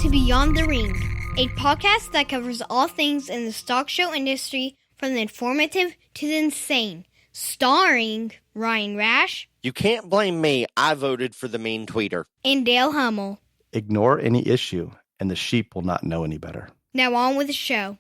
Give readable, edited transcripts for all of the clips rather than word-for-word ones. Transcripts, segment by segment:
to Beyond the Ring, a podcast that covers all things in the stock show industry from the informative to the insane. Starring Ryan Rash. You can't blame me. I voted for the mean tweeter. And Dale Hummel. Ignore any issue, and the sheep will not know any better. Now on with the show.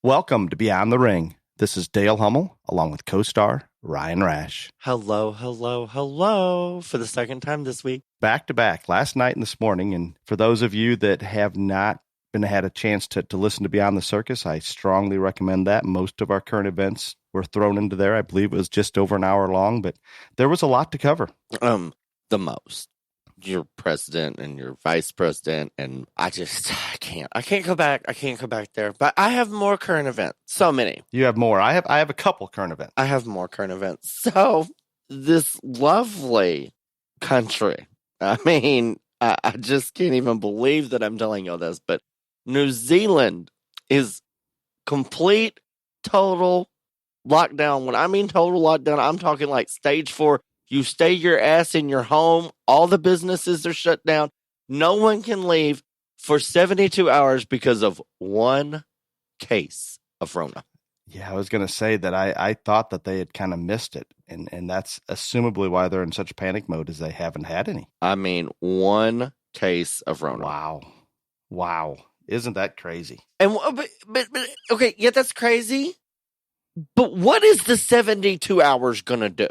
Welcome to Beyond the Ring. This is Dale Hummel, along with co-star Ryan Rash. Hello, hello, hello, for the second time this week. Back to back, last night and this morning. And for those of you that have not had a chance to listen to Beyond the Circus, I strongly recommend that. Most of our current events were thrown into there. I believe it was just over an hour long, but there was a lot to cover. The most. Your president and your vice president, and I can't go back. I can't go back there. But I have more current events. So many. You have more. I have a couple current events. I have more current events. So this lovely country. I mean, I just can't even believe that I'm telling you all this, but New Zealand is complete, total lockdown. When I mean total lockdown, I'm talking like stage 4. You stay your ass in your home. All the businesses are shut down. No one can leave for 72 hours because of one case of Rona. Yeah, I was going to say that I thought that they had kind of missed it. And that's assumably why they're in such panic mode, is they haven't had any. I mean, one case of Rona. Wow. Isn't that crazy? And but okay, yeah, that's crazy. But what is the 72 hours going to do?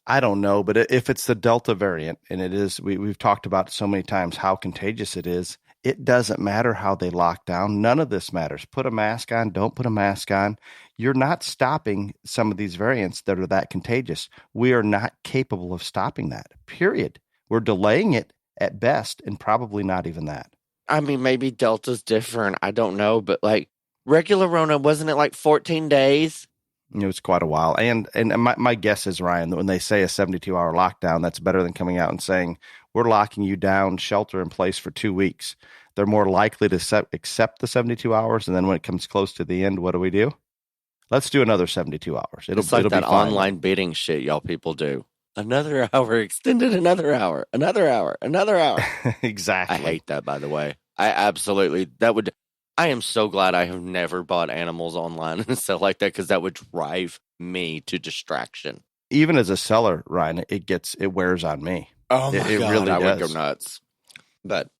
I don't know, but if it's the Delta variant, and it is, we've talked about so many times how contagious it is, it doesn't matter how they lock down. None of this matters. Put a mask on, don't put a mask on. You're not stopping some of these variants that are that contagious. We are not capable of stopping that, period. We're delaying it at best, and probably not even that. I mean, maybe Delta's different. I don't know, but like regular Rona, wasn't it like 14 days? It was quite a while. And my guess is, Ryan, that when they say a 72-hour lockdown, that's better than coming out and saying, we're locking you down, shelter in place for 2 weeks. They're more likely to accept the 72 hours. And then when it comes close to the end, what do? Let's do another 72 hours. It's like that online bidding shit y'all people do. Another hour extended, another hour, another hour, another hour. Exactly. I hate that, by the way. I am so glad I have never bought animals online and stuff like that, because that would drive me to distraction. Even as a seller, Ryan, it wears on me. Oh my God, it really I does. would go nuts. But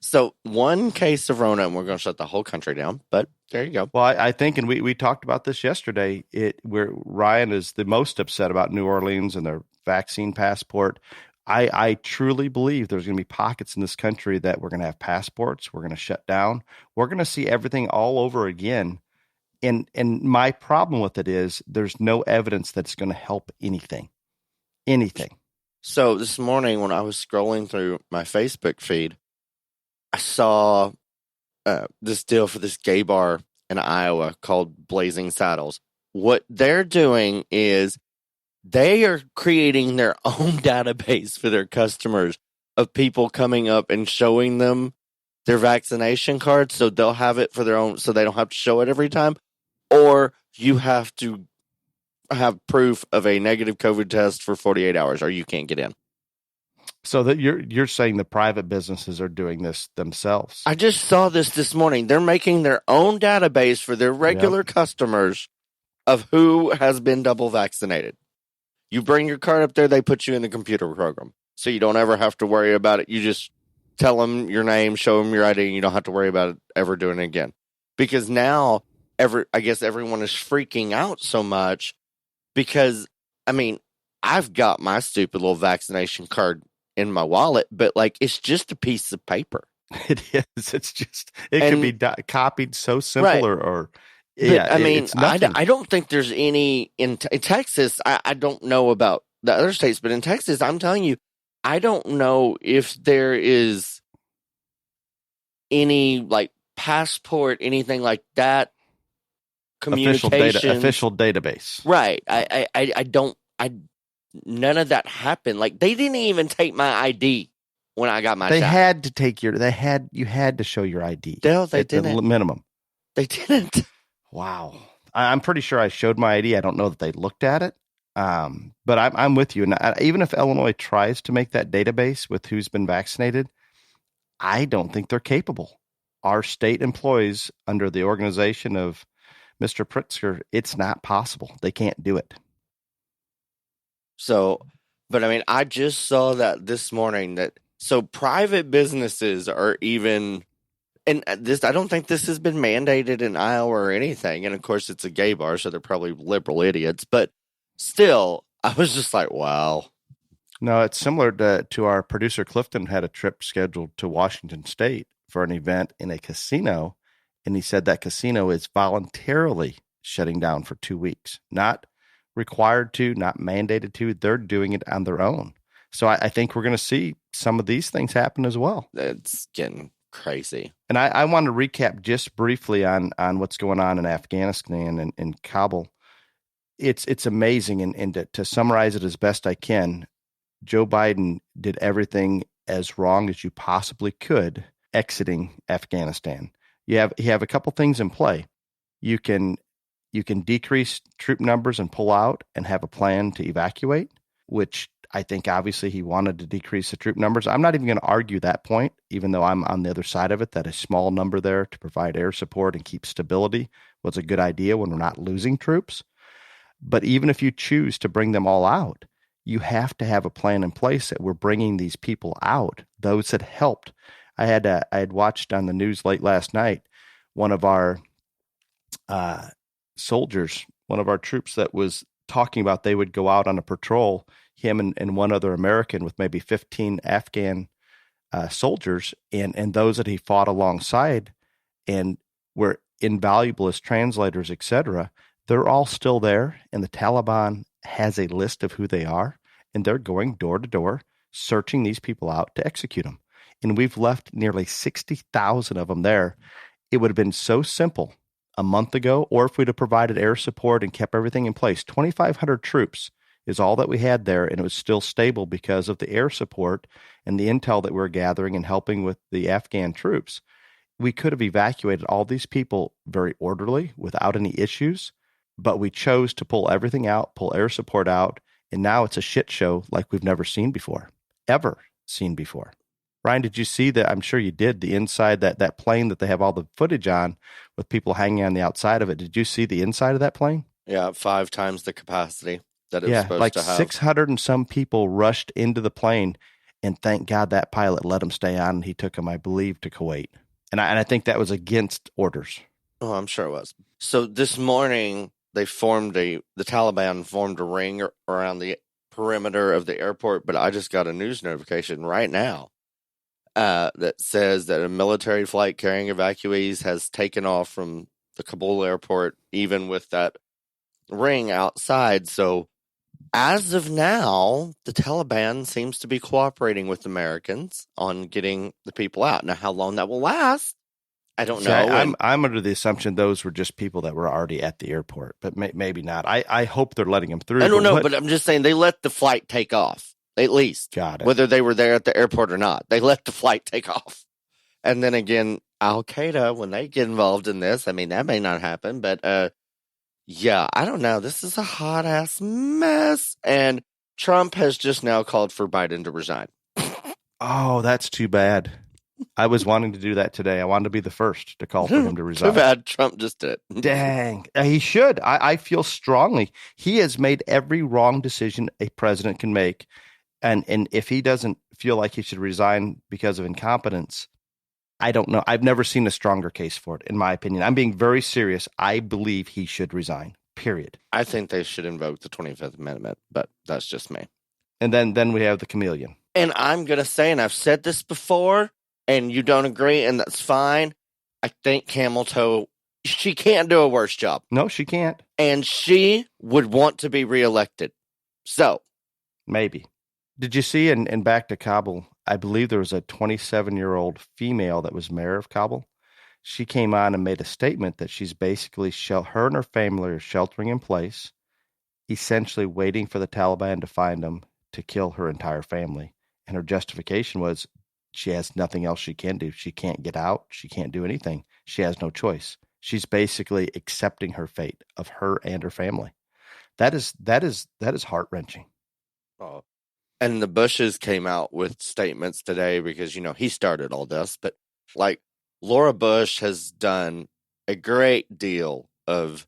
so one case of Rona, and we're going to shut the whole country down. But there you go. Well, I think, and we talked about this yesterday, where Ryan is the most upset about New Orleans and their vaccine passport. I truly believe there's going to be pockets in this country that we're going to have passports. We're going to shut down. We're going to see everything all over again. And my problem with it is there's no evidence that it's going to help anything. So this morning when I was scrolling through my Facebook feed, I saw this deal for this gay bar in Iowa called Blazing Saddles. What they're doing is they are creating their own database for their customers of people coming up and showing them their vaccination card. So they'll have it for their own, so they don't have to show it every time. Or you have to have proof of a negative COVID test for 48 hours or you can't get in. So that you're saying the private businesses are doing this themselves. I just saw this morning. They're making their own database for their regular customers of who has been double vaccinated. You bring your card up there, they put you in the computer program. So you don't ever have to worry about it. You just tell them your name, show them your ID, and you don't have to worry about it ever doing it again. Because now, I guess everyone is freaking out so much because, I mean, I've got my stupid little vaccination card in my wallet, but like, it's just a piece of paper. It is. It's just, can be copied so simple right. or yeah, I mean, it's nothing. I don't think there's any in Texas. I don't know about the other states, but in Texas, I'm telling you, I don't know if there is any like passport, anything like that. Communication, official database, right? None of that happened. Like they didn't even take my ID when I got my shot. You had to show your ID. No, they didn't. The minimum. They didn't. Wow. I'm pretty sure I showed my ID. I don't know that they looked at it. But I'm with you. And even if Illinois tries to make that database with who's been vaccinated, I don't think they're capable. Our state employees under the organization of Mr. Pritzker, it's not possible. They can't do it. So, but I mean, I just saw that this morning so private businesses are even, and I don't think this has been mandated in Iowa or anything. And of course, it's a gay bar, so they're probably liberal idiots. But still, I was just like, wow. No, it's similar to our producer Clifton had a trip scheduled to Washington State for an event in a casino. And he said that casino is voluntarily shutting down for 2 weeks, not required to, not mandated to. They're doing it on their own. So I think we're going to see some of these things happen as well. It's getting crazy. And I want to recap just briefly on what's going on in Afghanistan and in Kabul. It's amazing. And to summarize it as best I can, Joe Biden did everything as wrong as you possibly could exiting Afghanistan. You have a couple things in play. You can decrease troop numbers and pull out and have a plan to evacuate, which I think obviously he wanted to decrease the troop numbers. I'm not even going to argue that point, even though I'm on the other side of it, that a small number there to provide air support and keep stability was a good idea when we're not losing troops. But even if you choose to bring them all out, you have to have a plan in place that we're bringing these people out, those that helped. I had watched on the news late last night, one of our soldiers, one of our troops that was talking about they would go out on a patrol, him and one other American with maybe 15 Afghan soldiers and those that he fought alongside and were invaluable as translators, etc. They're all still there, and the Taliban has a list of who they are, and they're going door to door, searching these people out to execute them. And we've left nearly 60,000 of them there. It would have been so simple a month ago, or if we'd have provided air support and kept everything in place. 2,500 troops is all that we had there, and it was still stable because of the air support and the intel that we were gathering and helping with the Afghan troops. We could have evacuated all these people very orderly without any issues, but we chose to pull everything out, pull air support out, and now it's a shit show like we've never seen before, ever seen before. Ryan, did you see that? I'm sure you did. The inside, that plane that they have all the footage on with people hanging on the outside of it. Did you see the inside of that plane? Yeah, 5 times the capacity that it was supposed to have. 600 and some people rushed into the plane, and thank God that pilot let them stay on, and he took them, I believe, to Kuwait. And I think that was against orders. Oh, I'm sure it was. So this morning, the Taliban formed a ring around the perimeter of the airport, but I just got a news notification right now that says that a military flight carrying evacuees has taken off from the Kabul airport, even with that ring outside. So as of now, the Taliban seems to be cooperating with Americans on getting the people out. Now, how long that will last, I don't know. I'm under the assumption those were just people that were already at the airport, but maybe not. I hope they're letting them through. I don't know, but I'm just saying they let the flight take off, at least. Got it. Whether they were there at the airport or not, they let the flight take off. And then again, Al-Qaeda, when they get involved in this, I mean, that may not happen, but yeah, I don't know. This is a hot-ass mess. And Trump has just now called for Biden to resign. Oh, that's too bad. I was wanting to do that today. I wanted to be the first to call for him to resign. Too bad Trump just did it. Dang. He should. I feel strongly. He has made every wrong decision a president can make. And if he doesn't feel like he should resign because of incompetence, I don't know. I've never seen a stronger case for it, in my opinion. I'm being very serious. I believe he should resign, period. I think they should invoke the 25th Amendment, but that's just me. And then we have the chameleon. And I'm going to say, and I've said this before, and you don't agree, and that's fine. I think Camel Toe, she can't do a worse job. No, she can't. And she would want to be reelected. So. Maybe. Did you see, and back to Kabul, I believe there was a 27-year-old female that was mayor of Kabul. She came on and made a statement that she's basically, her and her family are sheltering in place, essentially waiting for the Taliban to find them to kill her entire family. And her justification was she has nothing else she can do. She can't get out. She can't do anything. She has no choice. She's basically accepting her fate of her and her family. That is heart-wrenching. Oh. And the Bushes came out with statements today because, he started all this. But like Laura Bush has done a great deal of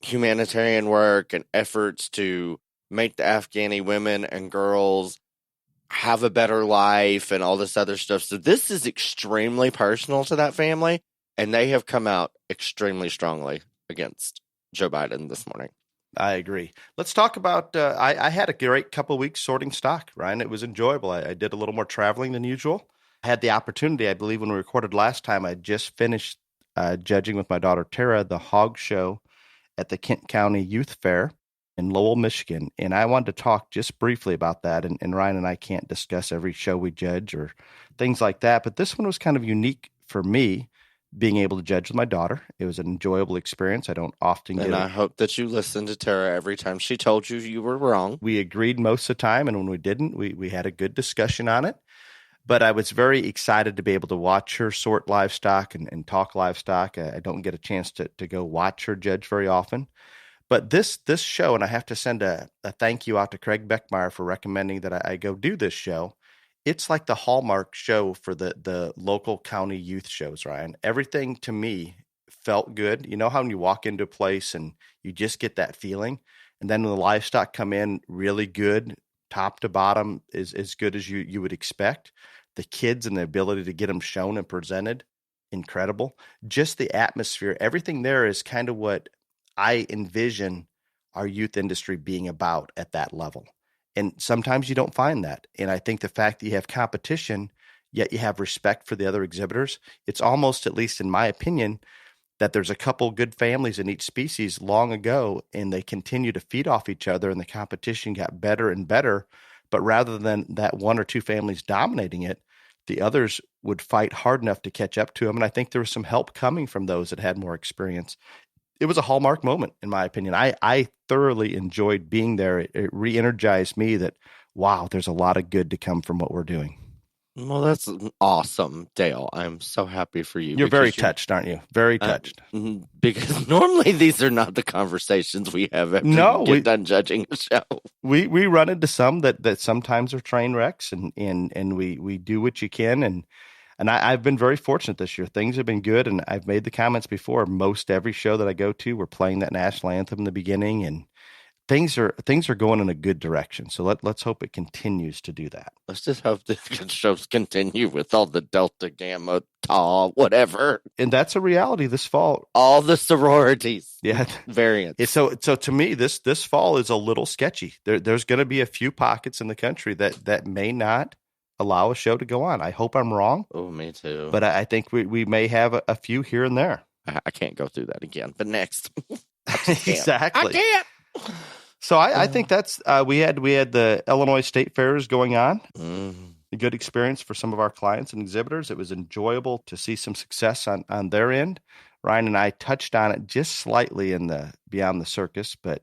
humanitarian work and efforts to make the Afghani women and girls have a better life and all this other stuff. So this is extremely personal to that family. And they have come out extremely strongly against Joe Biden this morning. I agree. Let's talk about, I had a great couple of weeks sorting stock, Ryan. It was enjoyable. I did a little more traveling than usual. I had the opportunity, I believe when we recorded last time, I just finished judging with my daughter Tara the hog show at the Kent County Youth Fair in Lowell, Michigan. And I wanted to talk just briefly about that. And Ryan and I can't discuss every show we judge or things like that. But this one was kind of unique for me, being able to judge with my daughter. It was an enjoyable experience. I don't often get it. And I hope that you listened to Tara every time she told you you were wrong. We agreed most of the time. And when we didn't, we had a good discussion on it. But I was very excited to be able to watch her sort livestock and talk livestock. I don't get a chance to go watch her judge very often. But this show, and I have to send a thank you out to Craig Beckmeyer for recommending that I go do this show. It's like the hallmark show for the local county youth shows, Ryan. Everything to me felt good. You know how when you walk into a place and you just get that feeling, and then when the livestock come in really good, top to bottom, is as good as you would expect. The kids and the ability to get them shown and presented, incredible. Just the atmosphere, everything there is kind of what I envision our youth industry being about at that level. And sometimes you don't find that. And I think the fact that you have competition, yet you have respect for the other exhibitors, it's almost, at least in my opinion, that there's a couple good families in each species long ago, and they continue to feed off each other, and the competition got better and better. But rather than that one or two families dominating it, the others would fight hard enough to catch up to them. And I think there was some help coming from those that had more experience. It was a hallmark moment, in my opinion. I thoroughly enjoyed being there. It re-energized me that, wow, there's a lot of good to come from what we're doing. Well, that's awesome, Dale. I'm so happy for you. You're very touched, aren't you? Very touched. Because normally these are not the conversations we have after we get done judging a show. We run into some that sometimes are train wrecks, and we do what you can. And I've been very fortunate this year. Things have been good, and I've made the comments before. Most every show that I go to, we're playing that national anthem in the beginning, and things are going in a good direction. So let's hope it continues to do that. Let's just hope the shows continue with all the Delta, Gamma, Tau, whatever. And that's a reality this fall. All the sororities, variants. So to me, this fall is a little sketchy. There's going to be a few pockets in the country that may not allow a show to go on. I hope I'm wrong. Oh, me too. But I think we may have a few here and there. I can't go through that again. But next, exactly. I can't. So I think that's we had the Illinois State Fairs going on. A good experience for some of our clients and exhibitors. It was enjoyable to see some success on their end. Ryan and I touched on it just slightly in the Beyond the Circus, but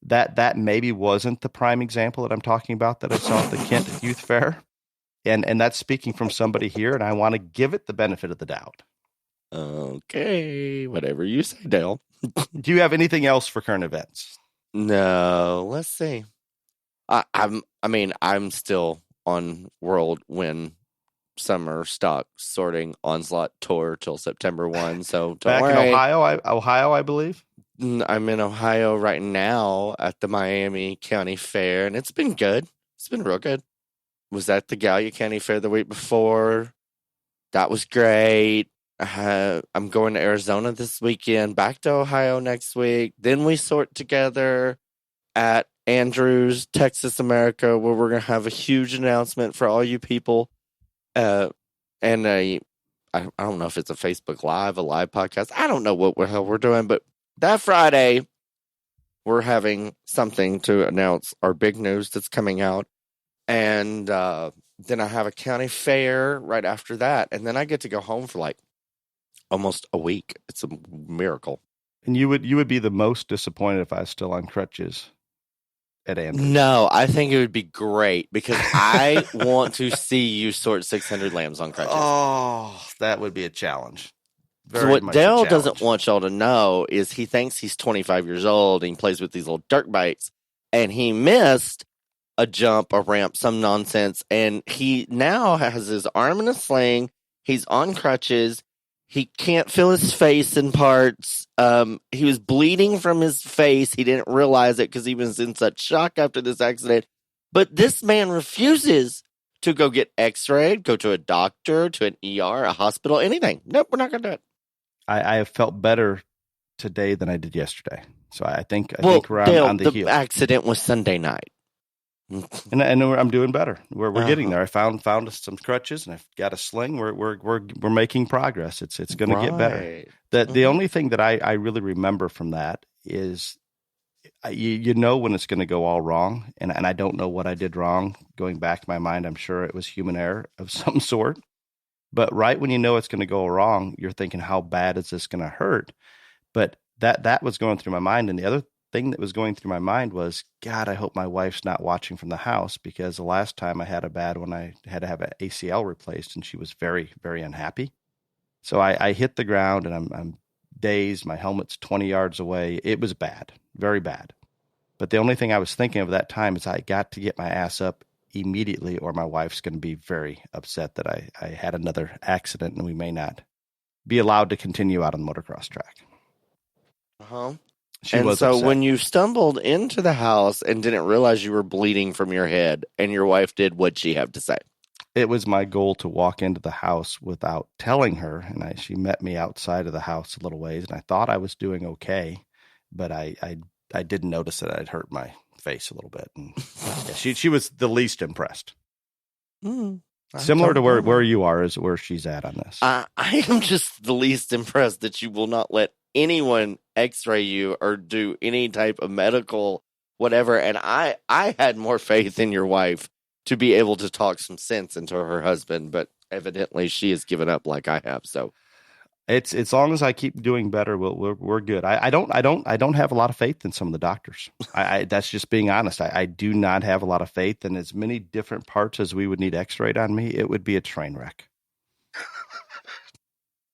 that maybe wasn't the prime example that I'm talking about that I saw at the Kent Youth Fair. And that's speaking from somebody here, and I want to give it the benefit of the doubt. Okay, whatever you say, Dale. Do you have anything else for current events? No, let's see. I'm still on Whirlwind Summer Stock Sorting Onslaught Tour till September 1. So back worry. in Ohio, I believe. I'm in Ohio right now at the Miami County Fair, and it's been good. It's been real good. Was at the Gallia County Fair the week before. That was great. I'm going to Arizona this weekend, back to Ohio next week. Then we sort together at Andrews, Texas, America, where we're going to have a huge announcement for all you people. I don't know if it's a Facebook Live, a live podcast. I don't know what the hell we're doing, but that Friday, we're having something to announce our big news that's coming out. And then I have a county fair right after that. And then I get to go home for like almost a week. It's a miracle. And you would be the most disappointed if I was still on crutches at Andrews. No, I think it would be great because I want to see you sort 600 lambs on crutches. Oh, that would be a challenge. So what Dale doesn't want y'all to know is he thinks he's 25 years old and he plays with these little dirt bikes, and he missed a jump, a ramp, some nonsense. And he now has his arm in a sling. He's on crutches. He can't feel his face in parts. He was bleeding from his face. He didn't realize it because he was in such shock after this accident. But this man refuses to go get x-rayed, go to a doctor, to an ER, a hospital, anything. Nope, we're not going to do it. I have felt better today than I did yesterday. So I think we're Dale, on the heel. The accident was Sunday night. And I'm doing better. We're getting there. I found some crutches and I've got a sling. We're making progress. It's going to get better. The only thing that I really remember from that is you know when it's going to go all wrong, and I don't know what I did wrong. Going back to my mind, I'm sure it was human error of some sort. But right when you know it's going to go wrong, you're thinking, how bad is this going to hurt? But that was going through my mind. And the other thing that was going through my mind was, God, I hope my wife's not watching from the house, because the last time I had a bad one, I had to have an ACL replaced, and she was very, very unhappy. So I hit the ground and I'm dazed. My helmet's 20 yards away. It was bad, very bad. But the only thing I was thinking of that time is I got to get my ass up immediately, or my wife's going to be very upset that I had another accident and we may not be allowed to continue out on the motocross track. Uh-huh. And so upset. When you stumbled into the house and didn't realize you were bleeding from your head, and your wife did, what'd she have to say? It was my goal to walk into the house without telling her, and she met me outside of the house a little ways, and I thought I was doing okay, but I didn't notice that I'd hurt my face a little bit, and yeah, she was the least impressed. Similar to where you are is where she's at on this. I am just the least impressed that you will not let anyone x-ray you or do any type of medical whatever. And I had more faith in your wife to be able to talk some sense into her husband, but evidently she has given up like I have. So it's as long as I keep doing better, we're good. I don't have a lot of faith in some of the doctors. That's just being honest. I do not have a lot of faith in as many different parts as we would need x-rayed on me. It would be a train wreck.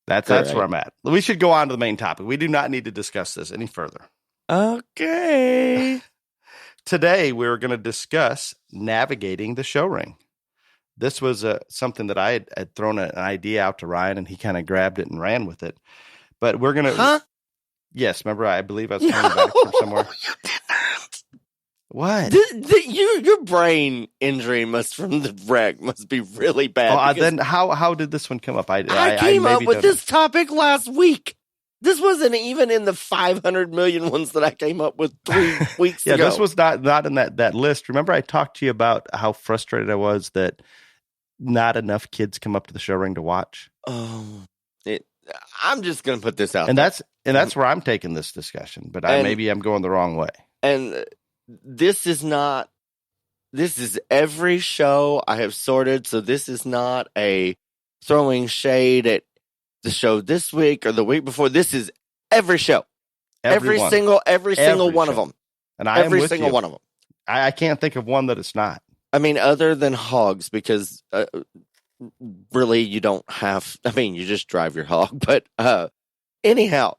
That's where I'm at. We should go on to the main topic. We do not need to discuss this any further. Okay. Today, we're going to discuss navigating the show ring. This was something that I had thrown an idea out to Ryan, and he kind of grabbed it and ran with it. But we're going to... Huh? Yes, remember, I believe I was coming back from somewhere. You did not. What? Your brain injury from the wreck must be really bad. Then how did this one come up? I came up with this topic last week. This wasn't even in the 500 million ones that I came up with 3 weeks ago. Yeah, this was not in that list. Remember, I talked to you about how frustrated I was that not enough kids come up to the show ring to watch. I'm just going to put this out, and that's where I'm taking this discussion. But maybe I'm going the wrong way. And this is every show I have sorted. So this is not a throwing shade at the show this week or the week before. This is every show, every single one of them, and every single one of them. I can't think of one that it's not. I mean, other than hogs, because really you don't have. I mean, you just drive your hog. But anyhow,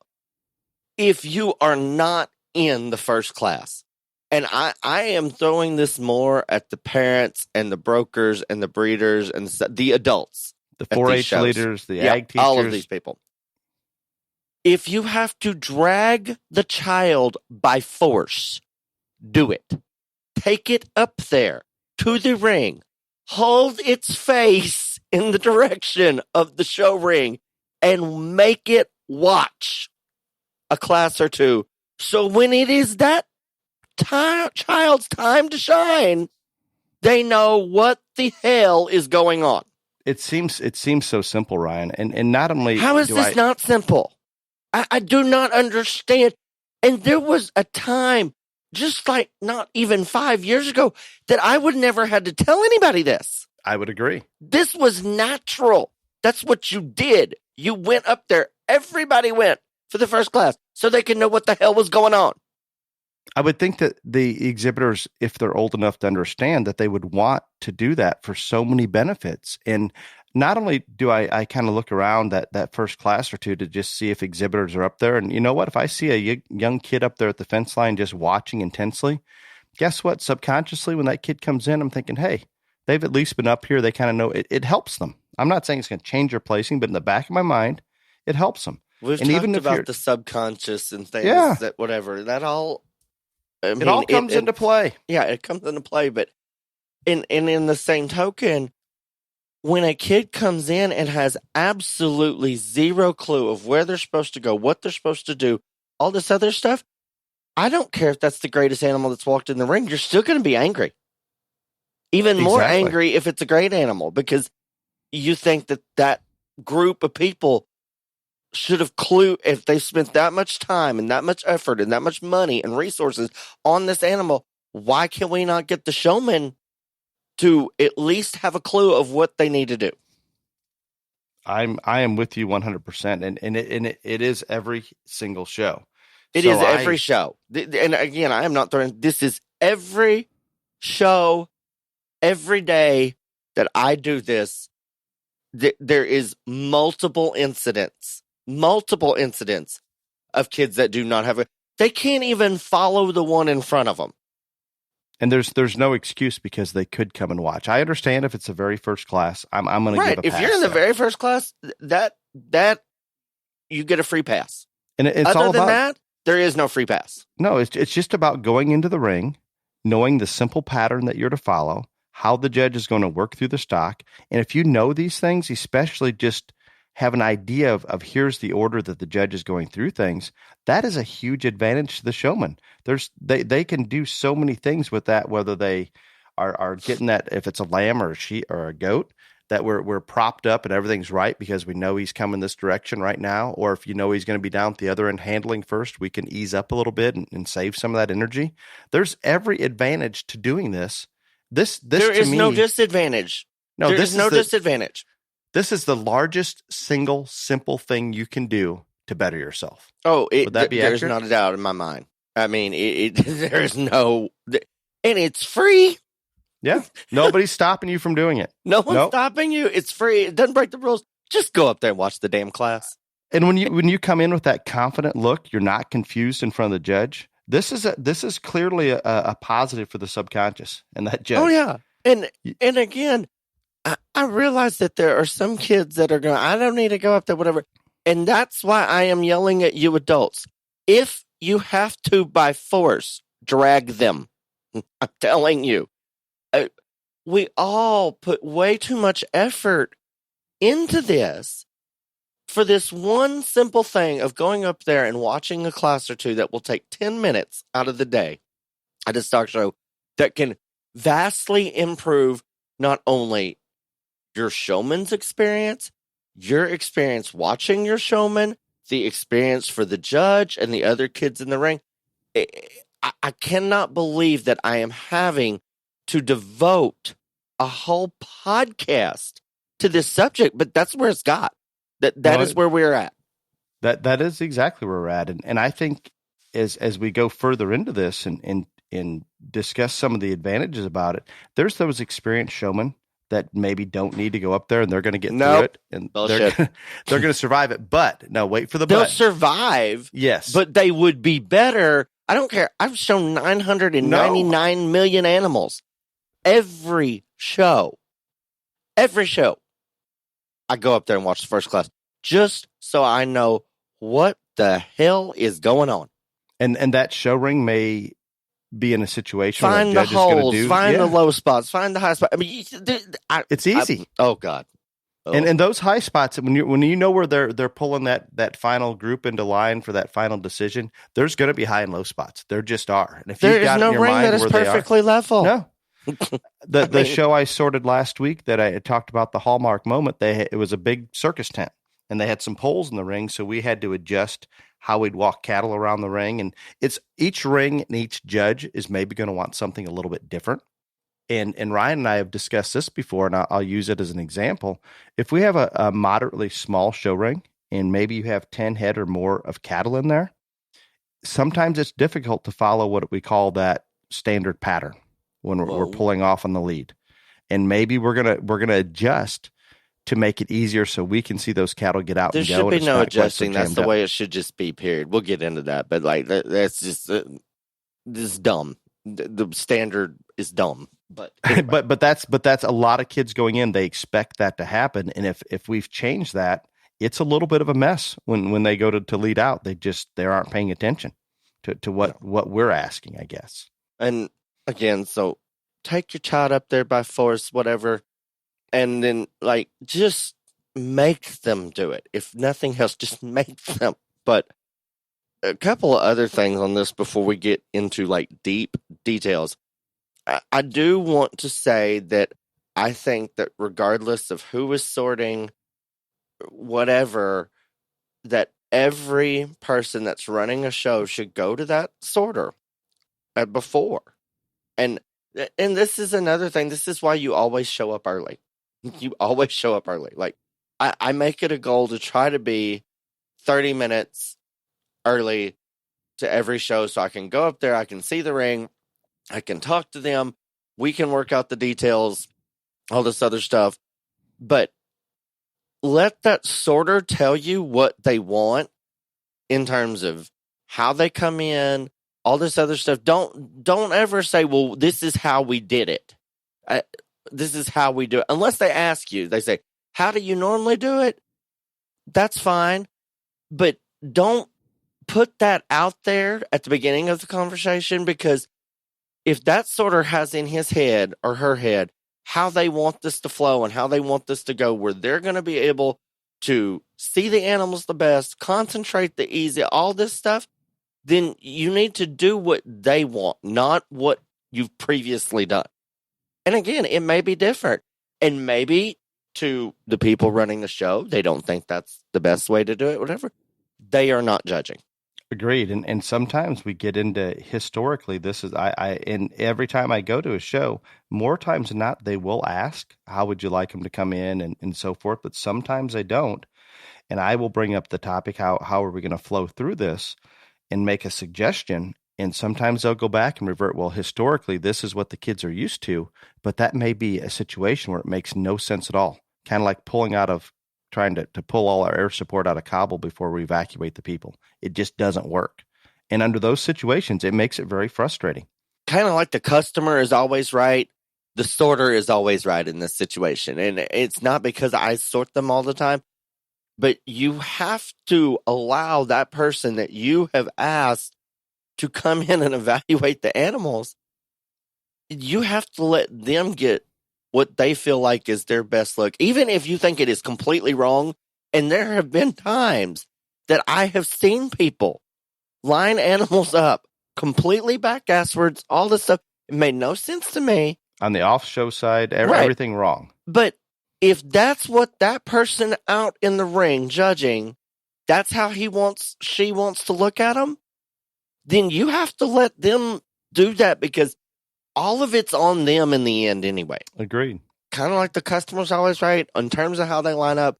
if you are not in the first class, and I am throwing this more at the parents and the brokers and the breeders and the adults. The 4-H leaders, the ag teachers. All of these people. If you have to drag the child by force, do it. Take it up there to the ring. Hold its face in the direction of the show ring and make it watch a class or two. So when it is that child's time to shine, they know what the hell is going on. It seems so simple, Ryan. And not only how is this not simple? I do not understand. And there was a time, just like not even 5 years ago, that I would never had to tell anybody this. I would agree. This was natural. That's what you did. You went up there. Everybody went for the first class so they could know what the hell was going on. I would think that the exhibitors, if they're old enough to understand, that they would want to do that for so many benefits. And not only do I kind of look around that first class or two to just see if exhibitors are up there. And you know what? If I see a young kid up there at the fence line just watching intensely, guess what? Subconsciously, when that kid comes in, I'm thinking, hey, they've at least been up here. They kind of know it helps them. I'm not saying it's going to change their placing, but in the back of my mind, it helps them. We've And talked even if about you're- the subconscious and things Yeah. that whatever. That all I It mean, all comes into play. Yeah, it comes into play, but in the same token, when a kid comes in and has absolutely zero clue of where they're supposed to go, what they're supposed to do, all this other stuff, I don't care if that's the greatest animal that's walked in the ring, you're still going to be angry. Even more Exactly. angry if it's a great animal, because you think that group of people should have if they spent that much time and that much effort and that much money and resources on this animal, why can we not get the showman to at least have a clue of what they need to do? I am with you 100%, and it is every single show. It is every show. And again, I am not throwing, this is every show, every day that I do this, there is multiple incidents of kids that do not have they can't even follow the one in front of them. And there's no excuse because they could come and watch. I understand if it's the very first class, I'm going to give a pass. If you're in the very first class, that you get a free pass. And it's Other all than about that, there is no free pass. No, it's just about going into the ring, knowing the simple pattern that you're to follow, how the judge is going to work through the stock. And if you know these things, especially just have an idea of here's the order that the judge is going through things, that is a huge advantage to the showman. They can do so many things with that, whether they are getting that, if it's a lamb or a sheep or a goat, that we're propped up and everything's right because we know he's coming this direction right now. Or if you know he's going to be down at the other end handling first, we can ease up a little bit and save some of that energy. There's every advantage to doing this. There is no disadvantage. No, there is no disadvantage. This is the largest single simple thing you can do to better yourself. Oh, Would that be there's accurate? not a doubt in my mind. I mean, there's no, and it's free. Yeah. Nobody's stopping you from doing it. No one's stopping you. It's free. It doesn't break the rules. Just go up there and watch the damn class. And when you come in with that confident look, you're not confused in front of the judge. This is clearly a positive for the subconscious and that judge. Oh yeah, and again, I realize that there are some kids that are going, I don't need to go up there, whatever. And that's why I am yelling at you adults. If you have to, by force, drag them, I'm telling you, we all put way too much effort into this for this one simple thing of going up there and watching a class or two that will take 10 minutes out of the day at a stock show that can vastly improve not only your showman's experience, your experience watching your showman, the experience for the judge and the other kids in the ring. I cannot believe that I am having to devote a whole podcast to this subject, but that's where it's got. That is where we're at. That is exactly where we're at. And I think as we go further into this and discuss some of the advantages about it, there's those experienced showmen that maybe don't need to go up there and they're going to get through it and they're going to survive it. But no, wait for the They'll but. survive. Yes. But they would be better. I don't care. I've shown 999 million animals. Every show, I go up there and watch the first class just so I know what the hell is going on. And that show ring may be in a situation find where the the judge holes, is going to do find the low spots, find the high spot. I mean, it's easy. Oh God. Oh. And those high spots, when you know where they're pulling that final group into line for that final decision, there's going to be high and low spots. There just are. And if there you've got is no in your ring mind that is where perfectly level. No. The show I sorted last week that I talked about, the Hallmark moment, it was a big circus tent and they had some poles in the ring, so we had to adjust how we'd walk cattle around the ring. And it's each ring and each judge is maybe going to want something a little bit different. And Ryan and I have discussed this before, and I'll use it as an example. If we have a moderately small show ring and maybe you have 10 head or more of cattle in there, sometimes it's difficult to follow what we call that standard pattern when we're pulling off on the lead. And maybe we're gonna adjust to make it easier so we can see those cattle get out and go. There should be no adjusting. That's the way it should just be, period. We'll get into that. But like that's just this is dumb. the standard is dumb. But anyway. but that's a lot of kids going in. They expect that to happen, and if we've changed that, it's a little bit of a mess when they go to lead out. They aren't paying attention to what we're asking, I guess. And again, so take your child up there by force, whatever, and then like just make them do it. If nothing else, just make them. But a couple of other things on this before we get into like deep details. I do want to say that I think that regardless of who is sorting, whatever, that every person that's running a show should go to that sorter before. And this is another thing. This is why you always show up early. You always show up early. Like I make it a goal to try to be 30 minutes early to every show so I can go up there, I can see the ring, I can talk to them, we can work out the details, all this other stuff. But let that sorter tell you what they want in terms of how they come in, all this other stuff. Don't ever say, well, this is how we did it. This is how we do it. Unless they ask you, they say, how do you normally do it? That's fine. But don't put that out there at the beginning of the conversation, because if that sorter has in his head or her head how they want this to flow and how they want this to go, where they're going to be able to see the animals the best, concentrate the easy, all this stuff, then you need to do what they want, not what you've previously done. And again, it may be different. And maybe to the people running the show, they don't think that's the best way to do it, whatever. They are not judging. Agreed. And sometimes we get into historically, this is, and every time I go to a show, more times than not, they will ask, how would you like them to come in and so forth. But sometimes they don't. And I will bring up the topic, how are we going to flow through this, and make a suggestion. And sometimes they'll go back and revert, well, historically, this is what the kids are used to. But that may be a situation where it makes no sense at all. Kind of like trying to pull all our air support out of Kabul before we evacuate the people. It just doesn't work. And under those situations, it makes it very frustrating. Kind of like the customer is always right. The sorter is always right in this situation. And it's not because I sort them all the time, but you have to allow that person that you have asked to come in and evaluate the animals. You have to let them get what they feel like is their best look, even if you think it is completely wrong. And there have been times that I have seen people line animals up completely back-asswards, all this stuff. It made no sense to me. On the off-show side, everything wrong. But if that's what that person out in the ring judging, that's how she wants to look at them, then you have to let them do that, because all of it's on them in the end anyway. Agreed. Kind of like the customer's always right. In terms of how they line up,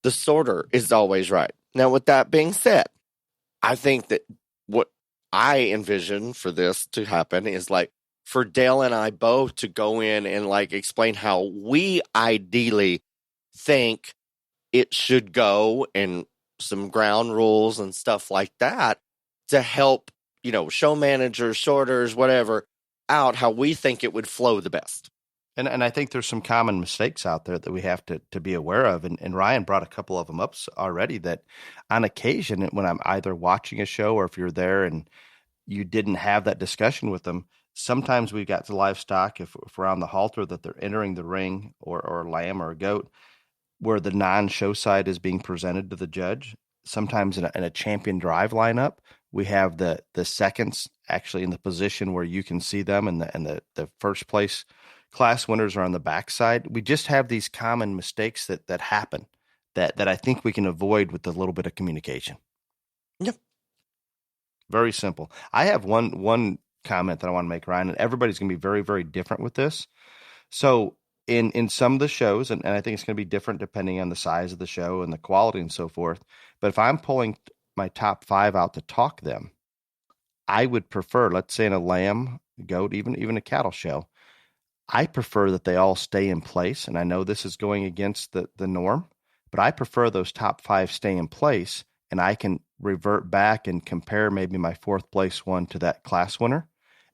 the sorter is always right. Now, with that being said, I think that what I envision for this to happen is like for Dale and I both to go in and like explain how we ideally think it should go, and some ground rules and stuff like that to help, show managers, sorters, whatever, out how we think it would flow the best. And I think there's some common mistakes out there that we have to be aware of. And Ryan brought a couple of them up already, that on occasion, when I'm either watching a show or if you're there and you didn't have that discussion with them, sometimes we've got the livestock, if we're on the halter, that they're entering the ring, or a lamb or a goat, where the non-show side is being presented to the judge. Sometimes in a champion drive lineup, we have the seconds actually in the position where you can see them, and the first place class winners are on the backside. We just have these common mistakes that happen that I think we can avoid with a little bit of communication. Yep. Very simple. I have one comment that I want to make, Ryan, and everybody's going to be very, very different with this. So in some of the shows, and I think it's going to be different depending on the size of the show and the quality and so forth, but if I'm pulling my top 5 out to talk them, I would prefer, let's say in a lamb, goat, even a cattle show, I prefer that they all stay in place. And I know this is going against the norm, but I prefer those top 5 stay in place, and I can revert back and compare maybe my 4th place one to that class winner.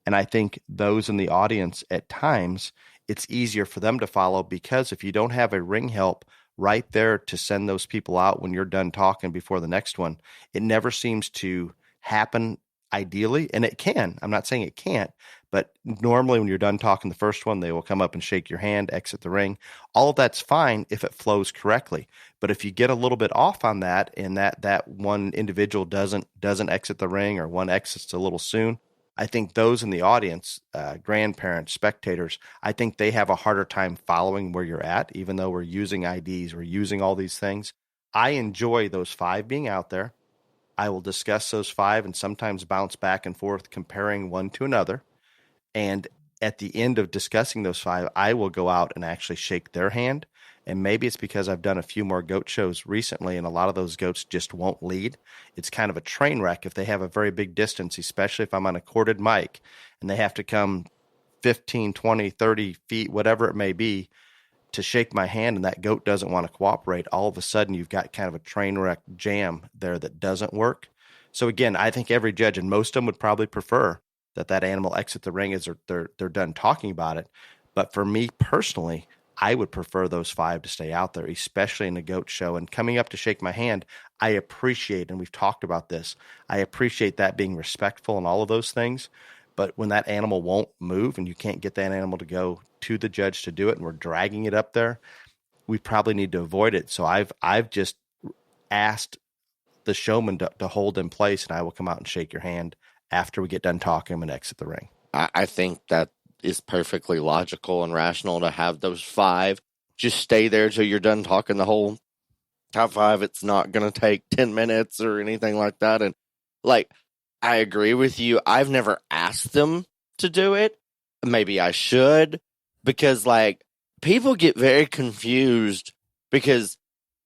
And I think those in the audience at times, it's easier for them to follow because if you don't have a ring help right there to send those people out when you're done talking before the next one, it never seems to happen ideally. And it can. I'm not saying it can't, but normally when you're done talking the first one, they will come up and shake your hand, exit the ring. All of that's fine if it flows correctly. But if you get a little bit off on that and that one individual doesn't exit the ring or one exits a little soon, I think those in the audience, grandparents, spectators, I think they have a harder time following where you're at, even though we're using IDs, we're using all these things. I enjoy those 5 being out there. I will discuss those 5 and sometimes bounce back and forth, comparing one to another. And at the end of discussing those 5, I will go out and actually shake their hand. And maybe it's because I've done a few more goat shows recently, and a lot of those goats just won't lead. It's kind of a train wreck if they have a very big distance, especially if I'm on a corded mic and they have to come 15, 20, 30 feet, whatever it may be, to shake my hand, and that goat doesn't want to cooperate. All of a sudden, you've got kind of a train wreck jam there that doesn't work. So again, I think every judge, and most of them would probably prefer that animal exit the ring as they're done talking about it. But for me personally, I would prefer those 5 to stay out there, especially in a goat show. And coming up to shake my hand, I appreciate, and we've talked about this, I appreciate that being respectful and all of those things. But when that animal won't move and you can't get that animal to go to the judge to do it, and we're dragging it up there, we probably need to avoid it. So I've just asked the showman to hold in place, and I will come out and shake your hand after we get done talking and exit the ring. I think that is perfectly logical and rational to have those 5 just stay there till you're done talking the whole top 5. It's not going to take 10 minutes or anything like that. And like, I agree with you. I've never asked them to do it. Maybe I should, because like people get very confused because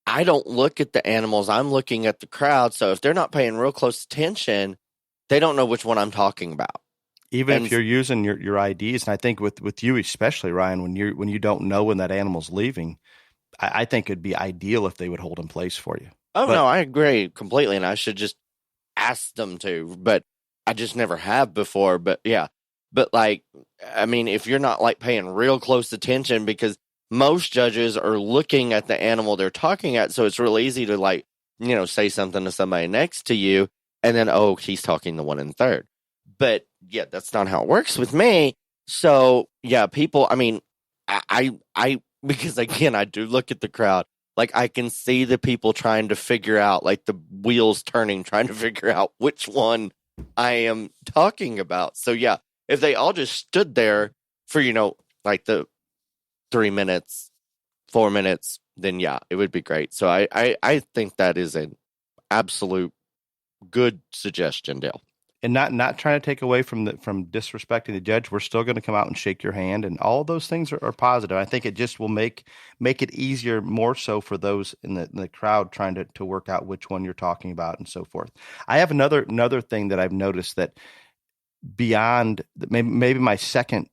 I don't look at the animals. I'm looking at the crowd. So if they're not paying real close attention, they don't know which one I'm talking about. Even if you're using your IDs, and I think with you especially, Ryan, when you don't know when that animal's leaving, I think it'd be ideal if they would hold in place for you. No, I agree completely, and I should just ask them to, but I just never have before. But yeah, but like, I mean, if you're not like paying real close attention, because most judges are looking at the animal they're talking at, so it's real easy to like, say something to somebody next to you, and then, oh, he's talking the one in third. But yeah, that's not how it works with me. So yeah, people, I mean, I because again, I do look at the crowd. Like I can see the people trying to figure out, like the wheels turning, trying to figure out which one I am talking about. So yeah, if they all just stood there for, like the 3 minutes, 4 minutes, then yeah, it would be great. So I think that is an absolute good suggestion, Dale. And not trying to take away from disrespecting the judge. We're still going to come out and shake your hand, and all of those things are positive. I think it just will make it easier, more so for those in the crowd trying to work out which one you're talking about and so forth. I have another thing that I've noticed that beyond maybe my second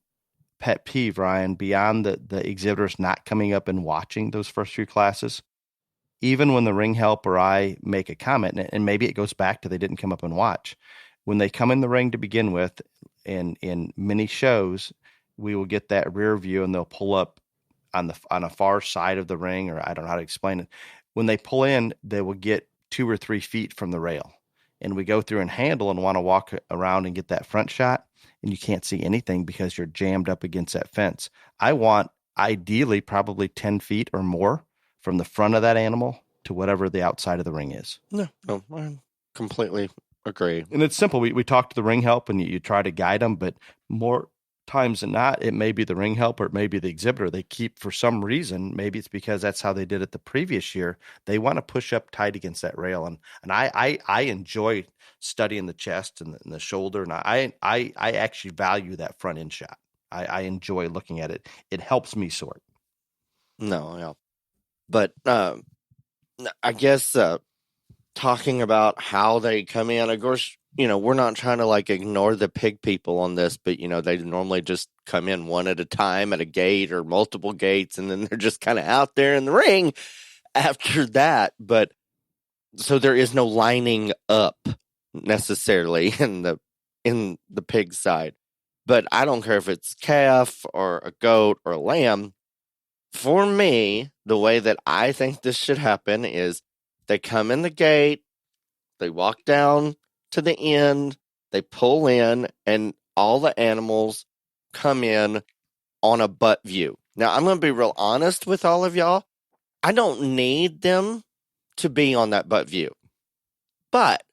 pet peeve, Ryan, beyond the exhibitors not coming up and watching those first few classes, even when the ring help or I make a comment, and maybe it goes back to they didn't come up and watch. When they come in the ring to begin with, in many shows, we will get that rear view and they'll pull up on a far side of the ring, or I don't know how to explain it. When they pull in, they will get 2 or 3 feet from the rail. And we go through and handle and want to walk around and get that front shot, and you can't see anything because you're jammed up against that fence. I want ideally probably 10 feet or more from the front of that animal to whatever the outside of the ring is. No, I completely agree. And it's simple. We talk to the ring help and you try to guide them, but more times than not, it may be the ring help or it may be the exhibitor. They keep, for some reason, maybe it's because that's how they did it the previous year, they want to push up tight against that rail. And I enjoy studying the chest and the shoulder, and I actually value that front end shot. I enjoy looking at it. It helps me sort. No, yeah. But I guess talking about how they come in, of course, we're not trying to like ignore the pig people on this, but they normally just come in one at a time at a gate or multiple gates, and then they're just kind of out there in the ring after that. But so there is no lining up necessarily in the pig side. but I don't care if it's calf or a goat or a lamb. For me, the way that I think this should happen is they come in the gate, they walk down to the end, they pull in, and all the animals come in on a butt view. Now, I'm going to be real honest with all of y'all. I don't need them to be on that butt view. But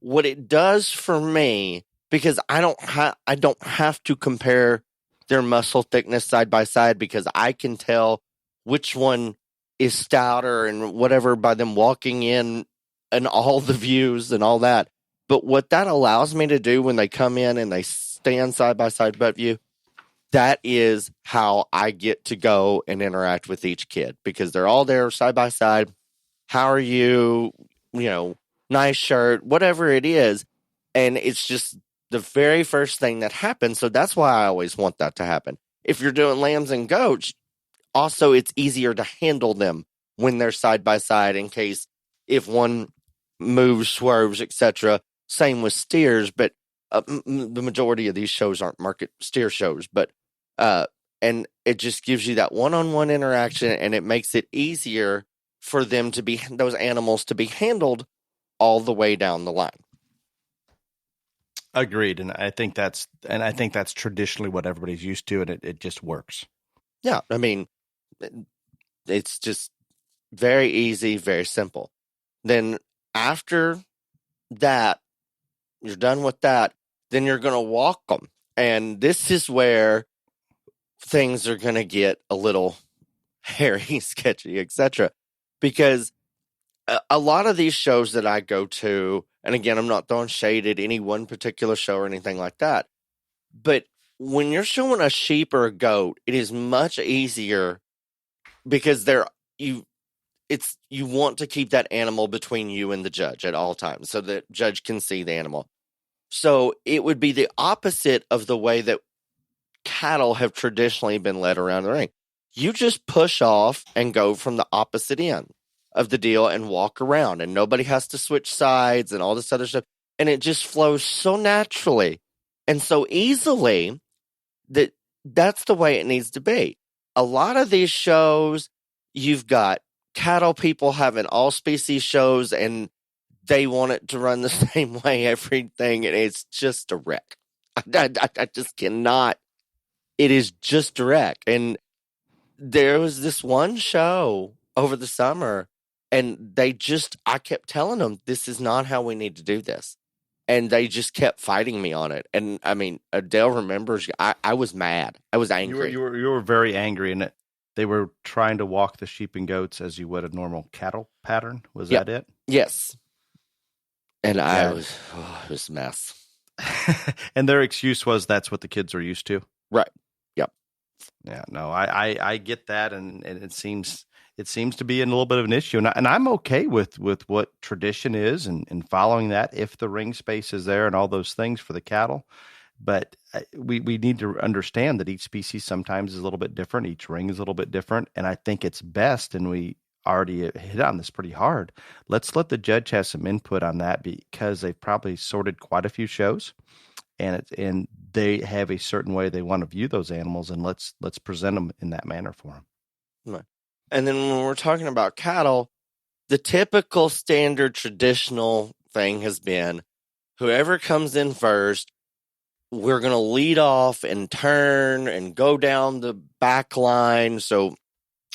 what it does for me, because I don't have to compare their muscle thickness side by side, because I can tell which one is stouter and whatever by them walking in and all the views and all that. But what that allows me to do when they come in and they stand side by side butt view, that is how I get to go and interact with each kid, because they're all there side by side. How are you? Nice shirt, whatever it is. And it's just the very first thing that happens. So that's why I always want that to happen. If you're doing lambs and goats, also it's easier to handle them when they're side by side, in case if one moves, swerves, etc. Same with steers, but the majority of these shows aren't market steer shows, but and it just gives you that one-on-one interaction, and it makes it easier for them to be, those animals to be handled all the way down the line. Agreed, and I think that's traditionally what everybody's used to, and it just works. Yeah, I mean, it's just very easy, very simple. Then after that, you're done with that, then you're going to walk them. And this is where things are going to get a little hairy, sketchy, etc. Because a lot of these shows that I go to, and again, I'm not throwing shade at any one particular show or anything like that, but when you're showing a sheep or a goat, it is much easier because you want to keep that animal between you and the judge at all times, so the judge can see the animal. So it would be the opposite of the way that cattle have traditionally been led around the ring. You just push off and go from the opposite end of the deal and walk around, and nobody has to switch sides and all this other stuff. And it just flows so naturally and so easily that that's the way it needs to be. A lot of these shows, you've got cattle people having all species shows, and they want it to run the same way, everything, and it's just a wreck. I just cannot. It is just a wreck. And there was this one show over the summer, and I kept telling them, this is not how we need to do this. And they just kept fighting me on it. And I mean, Dale remembers, I was mad. I was angry. You were very angry, and they were trying to walk the sheep and goats as you would a normal cattle pattern. Was that it? Yes. And it was a mess. And their excuse was that's what the kids are used to. Right. Yep. Yeah, no, I get that, and it seems to be a little bit of an issue, and I'm okay with what tradition is and following that if the ring space is there and all those things for the cattle. But we need to understand that each species sometimes is a little bit different. Each ring is a little bit different, and I think it's best, and we already hit on this pretty hard. Let's let the judge have some input on that, because they've probably sorted quite a few shows, and they have a certain way they want to view those animals, and let's present them in that manner for them. Right. And then when we're talking about cattle, the typical standard traditional thing has been whoever comes in first, we're going to lead off and turn and go down the back line. So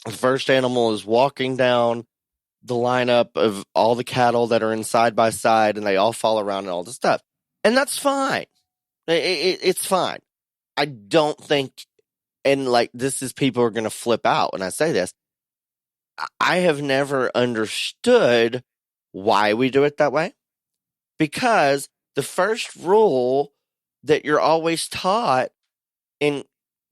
the first animal is walking down the lineup of all the cattle that are in side by side, and they all fall around and all this stuff. And that's fine. It's fine. I don't think, and like this is, people are going to flip out when I say this, I have never understood why we do it that way, because the first rule that you're always taught in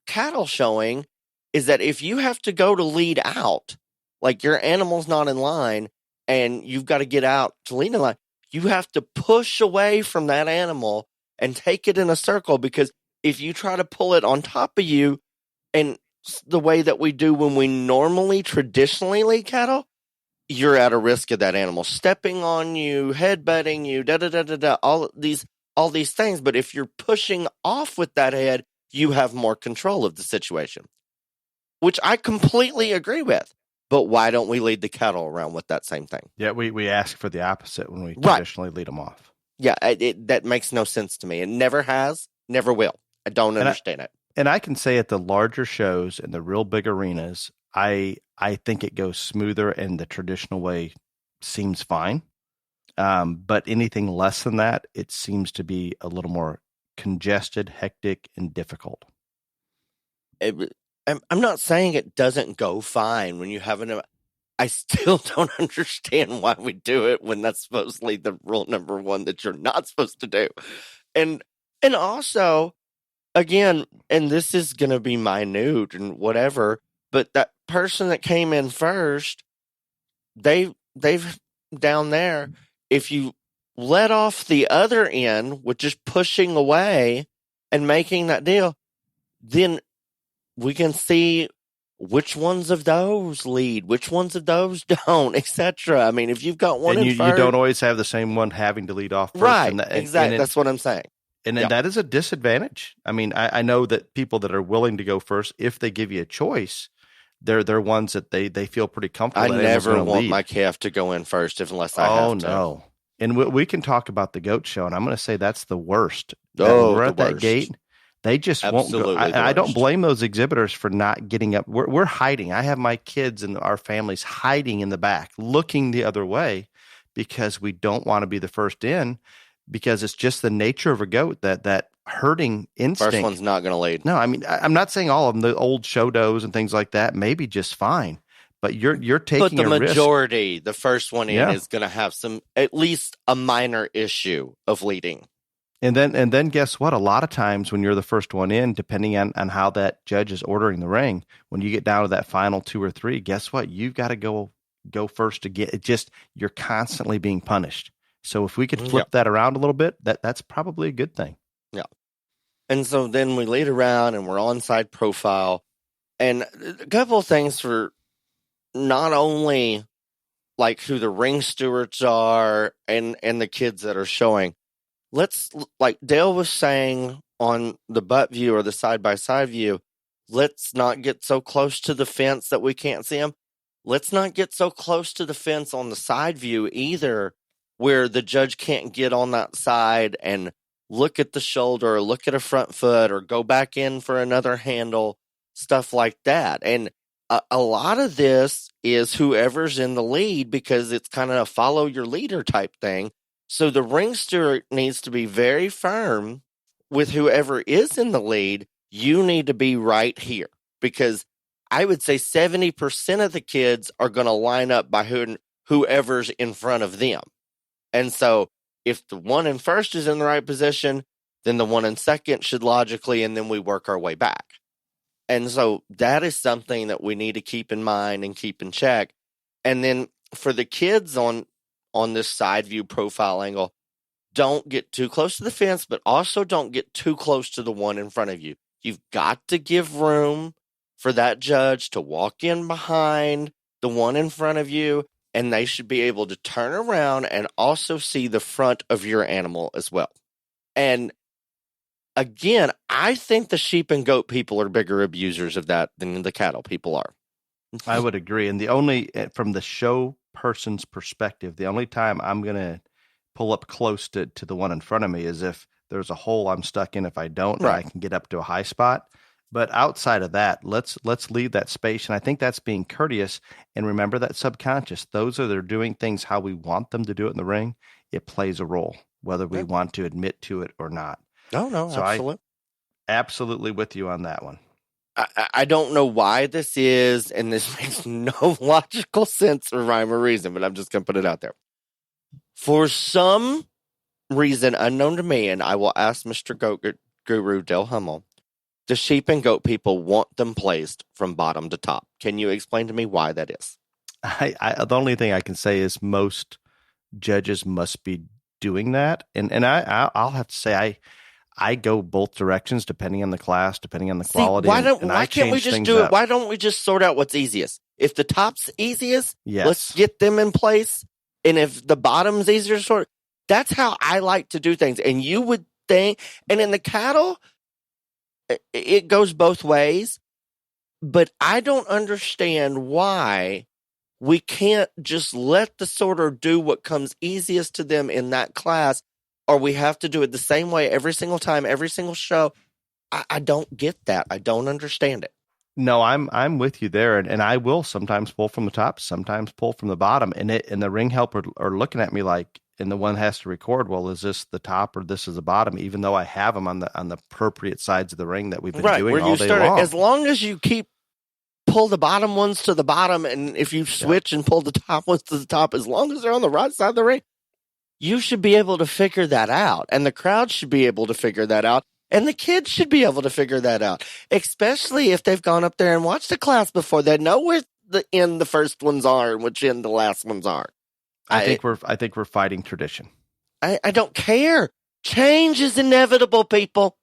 cattle showing is that if you have to go to lead out, like your animal's not in line and you've got to get out to lead in line, you have to push away from that animal and take it in a circle, because if you try to pull it on top of you, and the way that we do when we normally traditionally lead cattle, you're at a risk of that animal stepping on you, headbutting you, all these all these things. But if you're pushing off with that head, you have more control of the situation, which I completely agree with. But why don't we lead the cattle around with that same thing? Yeah, we ask for the opposite when we traditionally lead them off. Yeah, that makes no sense to me. It never has, never will. I don't understand it. And I can say at the larger shows and the real big arenas, I think it goes smoother and the traditional way seems fine. But anything less than that, it seems to be a little more congested, hectic, and difficult. I'm not saying it doesn't go fine when you have I still don't understand why we do it when that's supposedly the rule number one that you're not supposed to do. And also, again, and this is going to be minute and whatever, but that person that came in first, they've down there, if you let off the other end, which is pushing away and making that deal, then we can see which ones of those lead, which ones of those don't, etc. I mean, if you've got one and you don't always have the same one having to lead off first. Right, exactly. That's what I'm saying. And then that is a disadvantage. I mean, I know that people that are willing to go first, if they give you a choice, they're ones that they feel pretty comfortable. I never want my calf to go in first unless I have to. Oh, no. And we can talk about the goat show, and I'm going to say that's the worst. Oh, we're at that gate. They just won't go. I don't blame those exhibitors for not getting up. We're hiding. I have my kids and our families hiding in the back, looking the other way because we don't want to be the first in, because it's just the nature of a goat that herding instinct. First one's not going to lead. No, I mean, I'm not saying all of them. The old show does and things like that may be just fine, but you're taking a risk. But the majority, the first one in is going to have at least a minor issue of leading. And then guess what? A lot of times when you're the first one in, depending on how that judge is ordering the ring, when you get down to that final 2 or 3, guess what? You've got to go first to get it. You're constantly being punished. So if we could flip that around a little bit, that's probably a good thing. Yeah. And so then we lead around and we're on side profile. And a couple of things for not only like who the ring stewards are and the kids that are showing. Let's, like Dale was saying on the butt view or the side-by-side view, let's not get so close to the fence that we can't see them. Let's not get so close to the fence on the side view either, where the judge can't get on that side and look at the shoulder or look at a front foot or go back in for another handle, stuff like that. And a lot of this is whoever's in the lead, because it's kind of a follow your leader type thing. So the ring steward needs to be very firm with whoever is in the lead. You need to be right here, because I would say 70% of the kids are going to line up by whoever's in front of them. And so if the one in first is in the right position, then the one in second should logically, and then we work our way back. And so that is something that we need to keep in mind and keep in check. And then for the kids on this side view profile angle, don't get too close to the fence, but also don't get too close to the one in front of you. You've got to give room for that judge to walk in behind the one in front of you, and they should be able to turn around and also see the front of your animal as well. And again, I think the sheep and goat people are bigger abusers of that than the cattle people are. I would agree. And the only, from the show person's perspective, the only time I'm going to pull up close to the one in front of me is if there's a hole I'm stuck in. If I don't, right, I can get up to a high spot. But outside of that, let's leave that space. And I think that's being courteous. And remember that subconscious, they're doing things how we want them to do it in the ring. It plays a role, whether we want to admit to it or not. No, so absolutely. Absolutely with you on that one. I don't know why this is, and this makes no logical sense or rhyme or reason, but I'm just going to put it out there. For some reason unknown to me, and I will ask Mr. Goat Guru Dale Hummel, the sheep and goat people want them placed from bottom to top. Can you explain to me why that is? The only thing I can say is most judges must be doing that, and I'll have to say I go both directions depending on the class, depending on the quality. Why can't we just do it? Why don't we just sort out what's easiest? If the top's easiest, let's get them in place. And if the bottom's easier to sort, That's how I like to do things. And you would think, and in the cattle, it goes both ways, but I don't understand why we can't just let the sorter do what comes easiest to them in that class, or we have to do it the same way every single time, every single show. I don't get that. I don't understand it. No, I'm with you there, and I will sometimes pull from the top, sometimes pull from the bottom, and the ring helper are looking at me like, and the one has to record, well, is this the top or this is the bottom? Even though I have them on the appropriate sides of the ring that we've been doing all day long. As long as you pull the bottom ones to the bottom, and if you switch and pull the top ones to the top, as long as they're on the right side of the ring, you should be able to figure that out, and the crowd should be able to figure that out. And the kids should be able to figure that out, especially if they've gone up there and watched the class before. They know where the first ones are and which end the last ones are. I think we're fighting tradition. I don't care. Change is inevitable, people.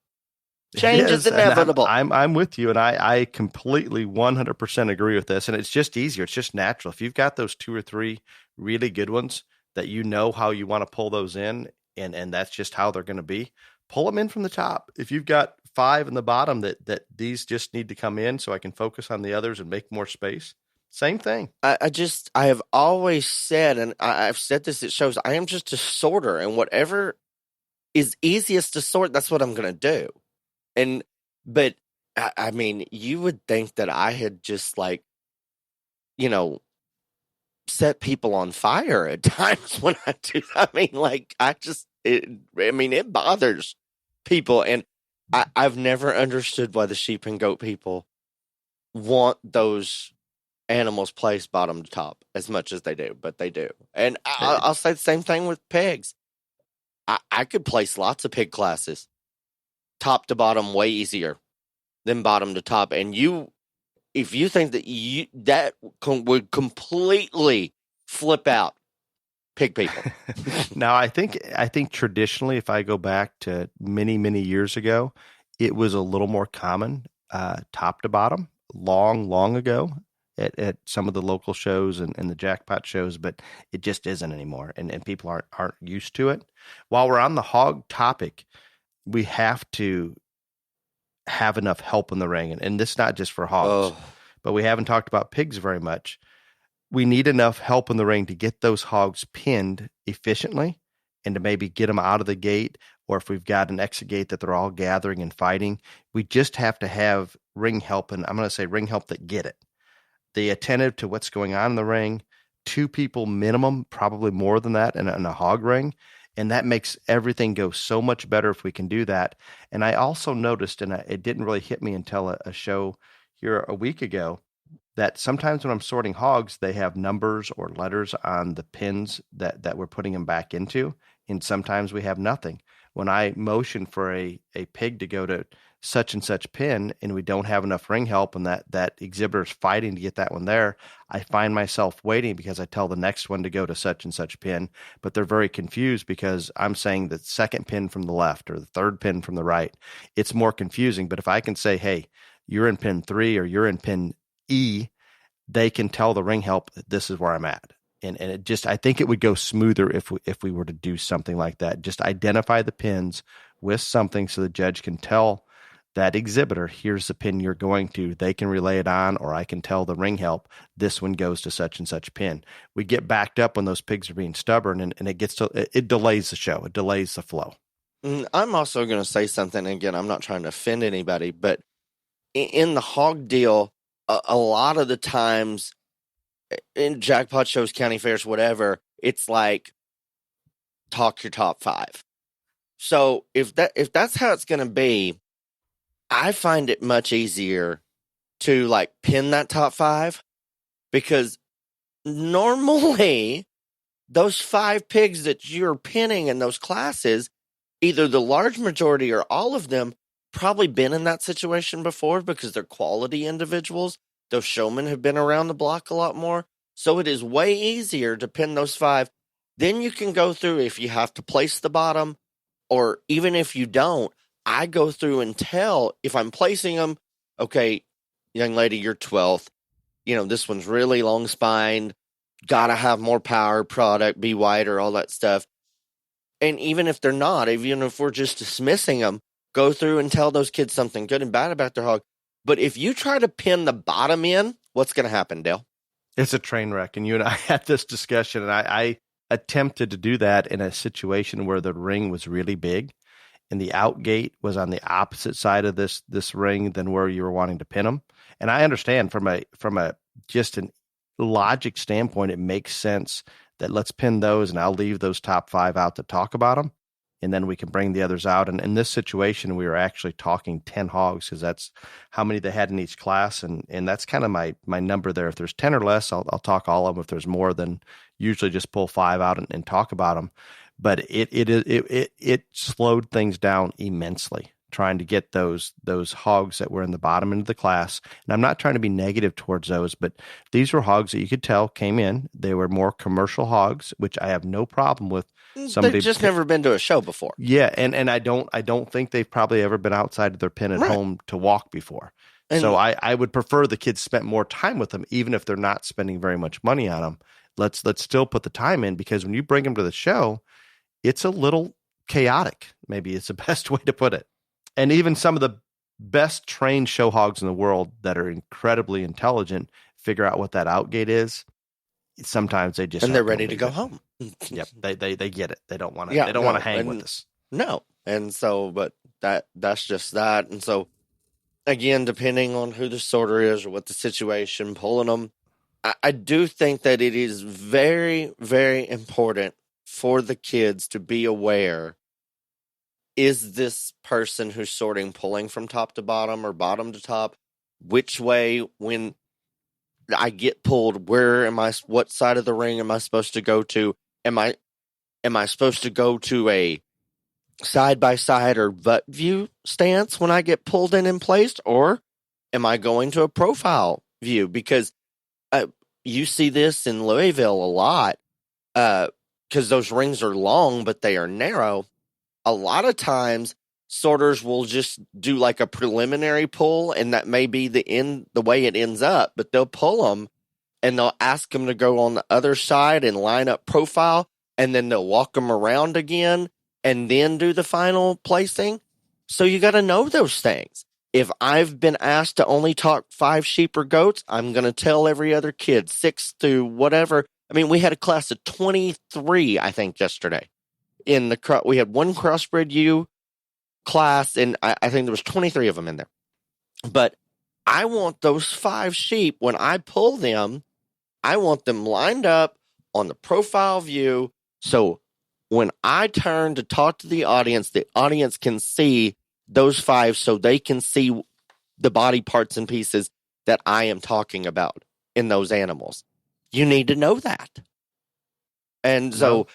Change is inevitable. I'm with you, and I completely 100% agree with this. And it's just easier. It's just natural. If you've got those 2 or 3 really good ones that you know how you want to pull those in, and that's just how they're going to be. Pull them in from the top. If you've got 5 in the bottom that these just need to come in so I can focus on the others and make more space, same thing. I have always said, and I've said this at shows, I am just a sorter, and whatever is easiest to sort, that's what I'm going to do. But I mean, you would think that I had just set people on fire at times when I do. I mean, it bothers people, and I've never understood why the sheep and goat people want those animals placed bottom to top as much as they do, but they do. And I'll say the same thing with pigs. I could place lots of pig classes top to bottom way easier than bottom to top, and if you think that would completely flip out pig people. Now, I think traditionally, if I go back to many, many years ago, it was a little more common, top to bottom, long ago at some of the local shows and the jackpot shows, but it just isn't anymore, and people aren't used to it. While we're on the hog topic, we have to have enough help in the ring, and this is not just for hogs, but we haven't talked about pigs very much. We need enough help in the ring to get those hogs pinned efficiently and to maybe get them out of the gate, or if we've got an exit gate that they're all gathering and fighting, we just have to have ring help, and I'm going to say ring help that get it. The attentive to what's going on in the ring, 2 people minimum, probably more than that in a hog ring, and that makes everything go so much better if we can do that. And I also noticed, and it didn't really hit me until a show here a week ago, that sometimes when I'm sorting hogs, they have numbers or letters on the pins that we're putting them back into, and sometimes we have nothing. When I motion for a pig to go to such and such pin and we don't have enough ring help and that exhibitor's fighting to get that one there, I find myself waiting because I tell the next one to go to such and such pin, but they're very confused because I'm saying the second pin from the left or the third pin from the right. It's more confusing, but if I can say, hey, you're in pin 3 or you're in pin E, they can tell the ring help this is where I'm at. And it just, I think it would go smoother if we were to do something like that. Just identify the pins with something so the judge can tell that exhibitor, here's the pin you're going to. They can relay it on, or I can tell the ring help, this one goes to such and such pin. We get backed up when those pigs are being stubborn, and it delays the show. It delays the flow. I'm also going to say something, again, I'm not trying to offend anybody, but in the hog deal, a lot of the times in jackpot shows, county fairs, whatever, it's like talk your top 5. So if that's how it's going to be, I find it much easier to pin that top 5, because normally those 5 pigs that you're pinning in those classes, either the large majority or all of them probably been in that situation before because they're quality individuals. Those showmen have been around the block a lot more. So it is way easier to pin those 5. Then you can go through, if you have to place the bottom, or even if you don't, I go through and tell, if I'm placing them, okay, young lady, you're 12th. This one's really long spined, gotta have more power product, be wider, all that stuff. And even if they're not, even if we're just dismissing them, go through and tell those kids something good and bad about their hog. But if you try to pin the bottom in, what's going to happen, Dale? It's a train wreck. And you and I had this discussion, and I attempted to do that in a situation where the ring was really big and the out gate was on the opposite side of this ring than where you were wanting to pin them. And I understand from a just an logic standpoint, it makes sense that let's pin those and I'll leave those top 5 out to talk about them. And then we can bring the others out. And in this situation, we were actually talking 10 hogs because that's how many they had in each class. And that's kind of my number there. If there's 10 or less, I'll talk all of them. If there's more, then usually just pull 5 out and talk about them. But it slowed things down immensely trying to get those hogs that were in the bottom end of the class. And I'm not trying to be negative towards those, but these were hogs that you could tell came in. They were more commercial hogs, which I have no problem with. They've just never been to a show before. Yeah, and I don't think they've probably ever been outside of their pen at home to walk before. And so I would prefer the kids spent more time with them, even if they're not spending very much money on them. Let's still put the time in, because when you bring them to the show, it's a little chaotic. Maybe it's the best way to put it. And even some of the best trained show hogs in the world that are incredibly intelligent figure out what that outgate is. Sometimes they just they're ready to go home. Yep, they get it. They don't want to. Yeah, they don't want to hang with us. No, and so, but that's just that. And so, again, depending on who the sorter is or what the situation, pulling them, I do think that it is very, very important for the kids to be aware. Is this person who's sorting pulling from top to bottom or bottom to top? Which way, when I get pulled, what side of the ring am I supposed to go to? Am I supposed to go to a side by side or butt view stance when I get pulled in and placed, or am I going to a profile view? Because you see this in Louisville a lot, because those rings are long but they are narrow. A lot of times, sorters will just do like a preliminary pull, and that may be the way it ends up. But they'll pull them, and they'll ask them to go on the other side and line up profile, and then they'll walk them around again, and then do the final placing. So you got to know those things. If I've been asked to only talk 5 sheep or goats, I'm going to tell every other kid 6 to whatever. I mean, we had a class of 23, I think, yesterday. We had one crossbred ewe class, and I think there was 23 of them in there. But I want those 5 sheep, when I pull them, I want them lined up on the profile view. So when I turn to talk to the audience can see those 5, so they can see the body parts and pieces that I am talking about in those animals. You need to know that. And so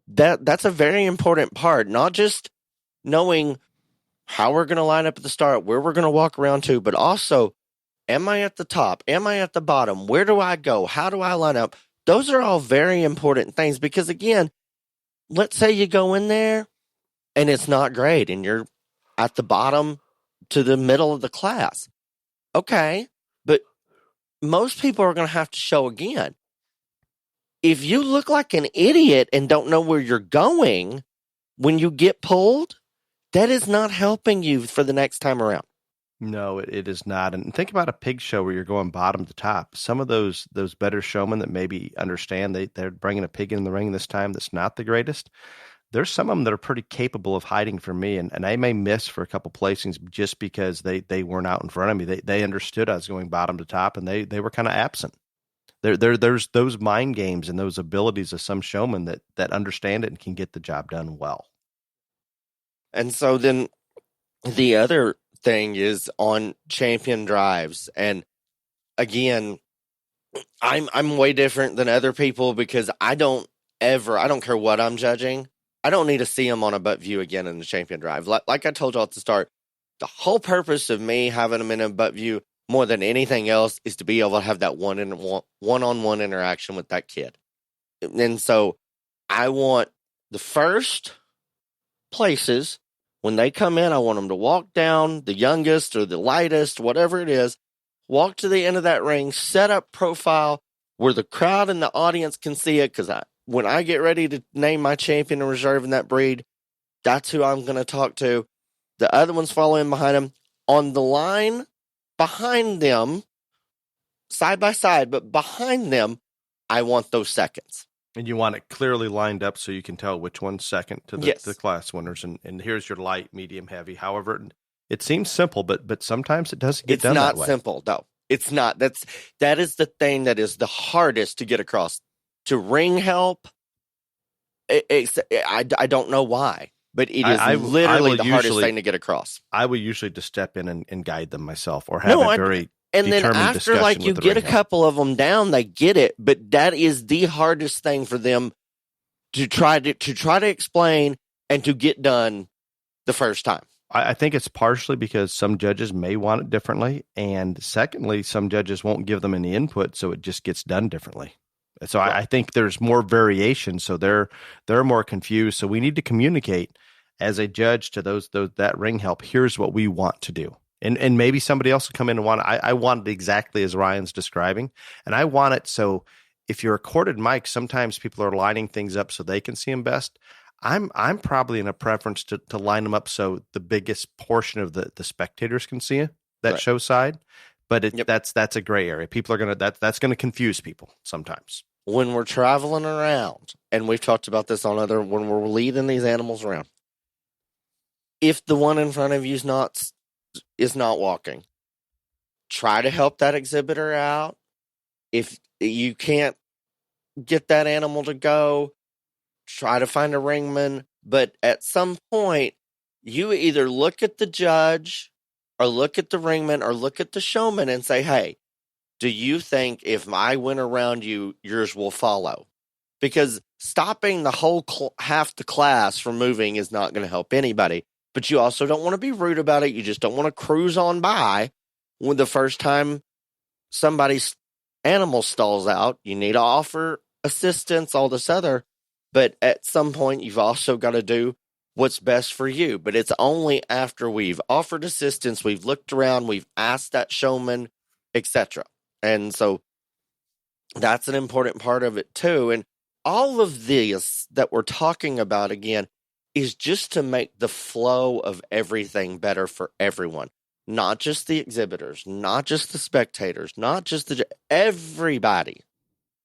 that's a very important part, not just knowing how we're going to line up at the start, where we're going to walk around to, but also, am I at the top? Am I at the bottom? Where do I go? How do I line up? Those are all very important things, because again, let's say you go in there and it's not great and you're at the bottom to the middle of the class. Okay, but most people are going to have to show again. If you look like an idiot and don't know where you're going when you get pulled, that is not helping you for the next time around. No, it is not. And think about a pig show where you're going bottom to top. Some of those better showmen that maybe understand they're bringing a pig in the ring this time that's not the greatest. There's some of them that are pretty capable of hiding from me, and I may miss for a couple placings just because they weren't out in front of me. They understood I was going bottom to top, and they were kind of absent. There's those mind games and those abilities of some showmen that understand it and can get the job done well. And so then the other thing is on champion drives. And again, I'm way different than other people, because I don't care what I'm judging. I don't need to see them on a butt view again in the champion drive. Like I told y'all at the start, the whole purpose of me having them in a butt view more than anything else is to be able to have that one-on-one interaction with that kid. And so I want the first places, when they come in, I want them to walk down, the youngest or the lightest, whatever it is, walk to the end of that ring, set up profile where the crowd and the audience can see it, because when I get ready to name my champion and reserve in that breed, that's who I'm going to talk to. The other ones following behind them. On the line behind them, side by side, but behind them, I want those seconds. And you want it clearly lined up so you can tell which one's second to the class winners. And here's your light, medium, heavy. However, it seems simple, but sometimes it doesn't get done that way. It's not simple, though. It's not. That is the thing that is the hardest to get across. To ring help, I don't know why, but it is literally the hardest thing to get across. I will usually just step in and guide them myself, or have a very and then after, like, you get a couple of them down, they get it. But that is the hardest thing for them to try to explain and to get done the first time. I think it's partially because some judges may want it differently, and secondly, some judges won't give them any input, so it just gets done differently. So right. I think there's more variation, so they're more confused. So we need to communicate as a judge to those that ring help. Here's what we want to do, and maybe somebody else will come in and want it. I want it exactly as Ryan's describing, and I want it so if you're a corded mic, sometimes people are lining things up so they can see them best. I'm probably in a preference to line them up so the biggest portion of the spectators can see it, that show side. But that's a gray area. People are that's gonna confuse people sometimes. When we're traveling around, and we've talked about this on when we're leading these animals around, if the one in front of you is not walking, try to help that exhibitor out. If you can't get that animal to go, try to find a ringman. But at some point, you either look at the judge or look at the ringman or look at the showman and say, hey, do you think if I went around you, yours will follow? Because stopping the whole half the class from moving is not going to help anybody. But you also don't want to be rude about it. You just don't want to cruise on by when the first time somebody's animal stalls out. You need to offer assistance, all this other. But at some point, you've also got to do what's best for you. But it's only after we've offered assistance, we've looked around, we've asked that showman, etc. And so that's an important part of it too. And all of this that we're talking about, again, is just to make the flow of everything better for everyone. Not just the exhibitors, not just the spectators, not just everybody.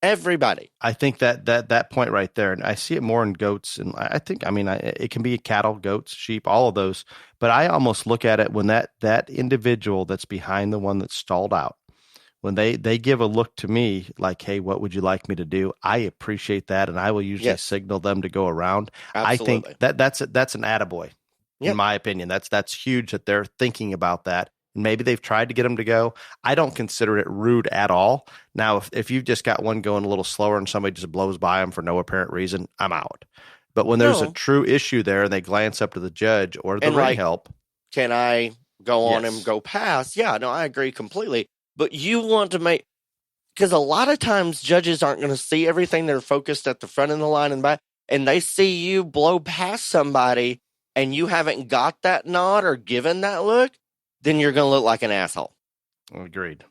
Everybody. I think that point right there, and I see it more in goats, and it can be cattle, goats, sheep, all of those. But I almost look at it when that individual that's behind the one that's stalled out, when they give a look to me like, hey, what would you like me to do? I appreciate that, and I will usually signal them to go around. Absolutely. I think that's an attaboy, in my opinion. That's huge that they're thinking about that. Maybe they've tried to get them to go. I don't consider it rude at all. Now, if you've just got one going a little slower and somebody just blows by them for no apparent reason, I'm out. But when there's a true issue there and they glance up to the judge or the ring help. Can I go on and go past? Yeah, no, I agree completely. But you want to because a lot of times judges aren't going to see everything. They're focused at the front of the line and back, and they see you blow past somebody and you haven't got that nod or given that look. Then you're going to look like an asshole. Agreed.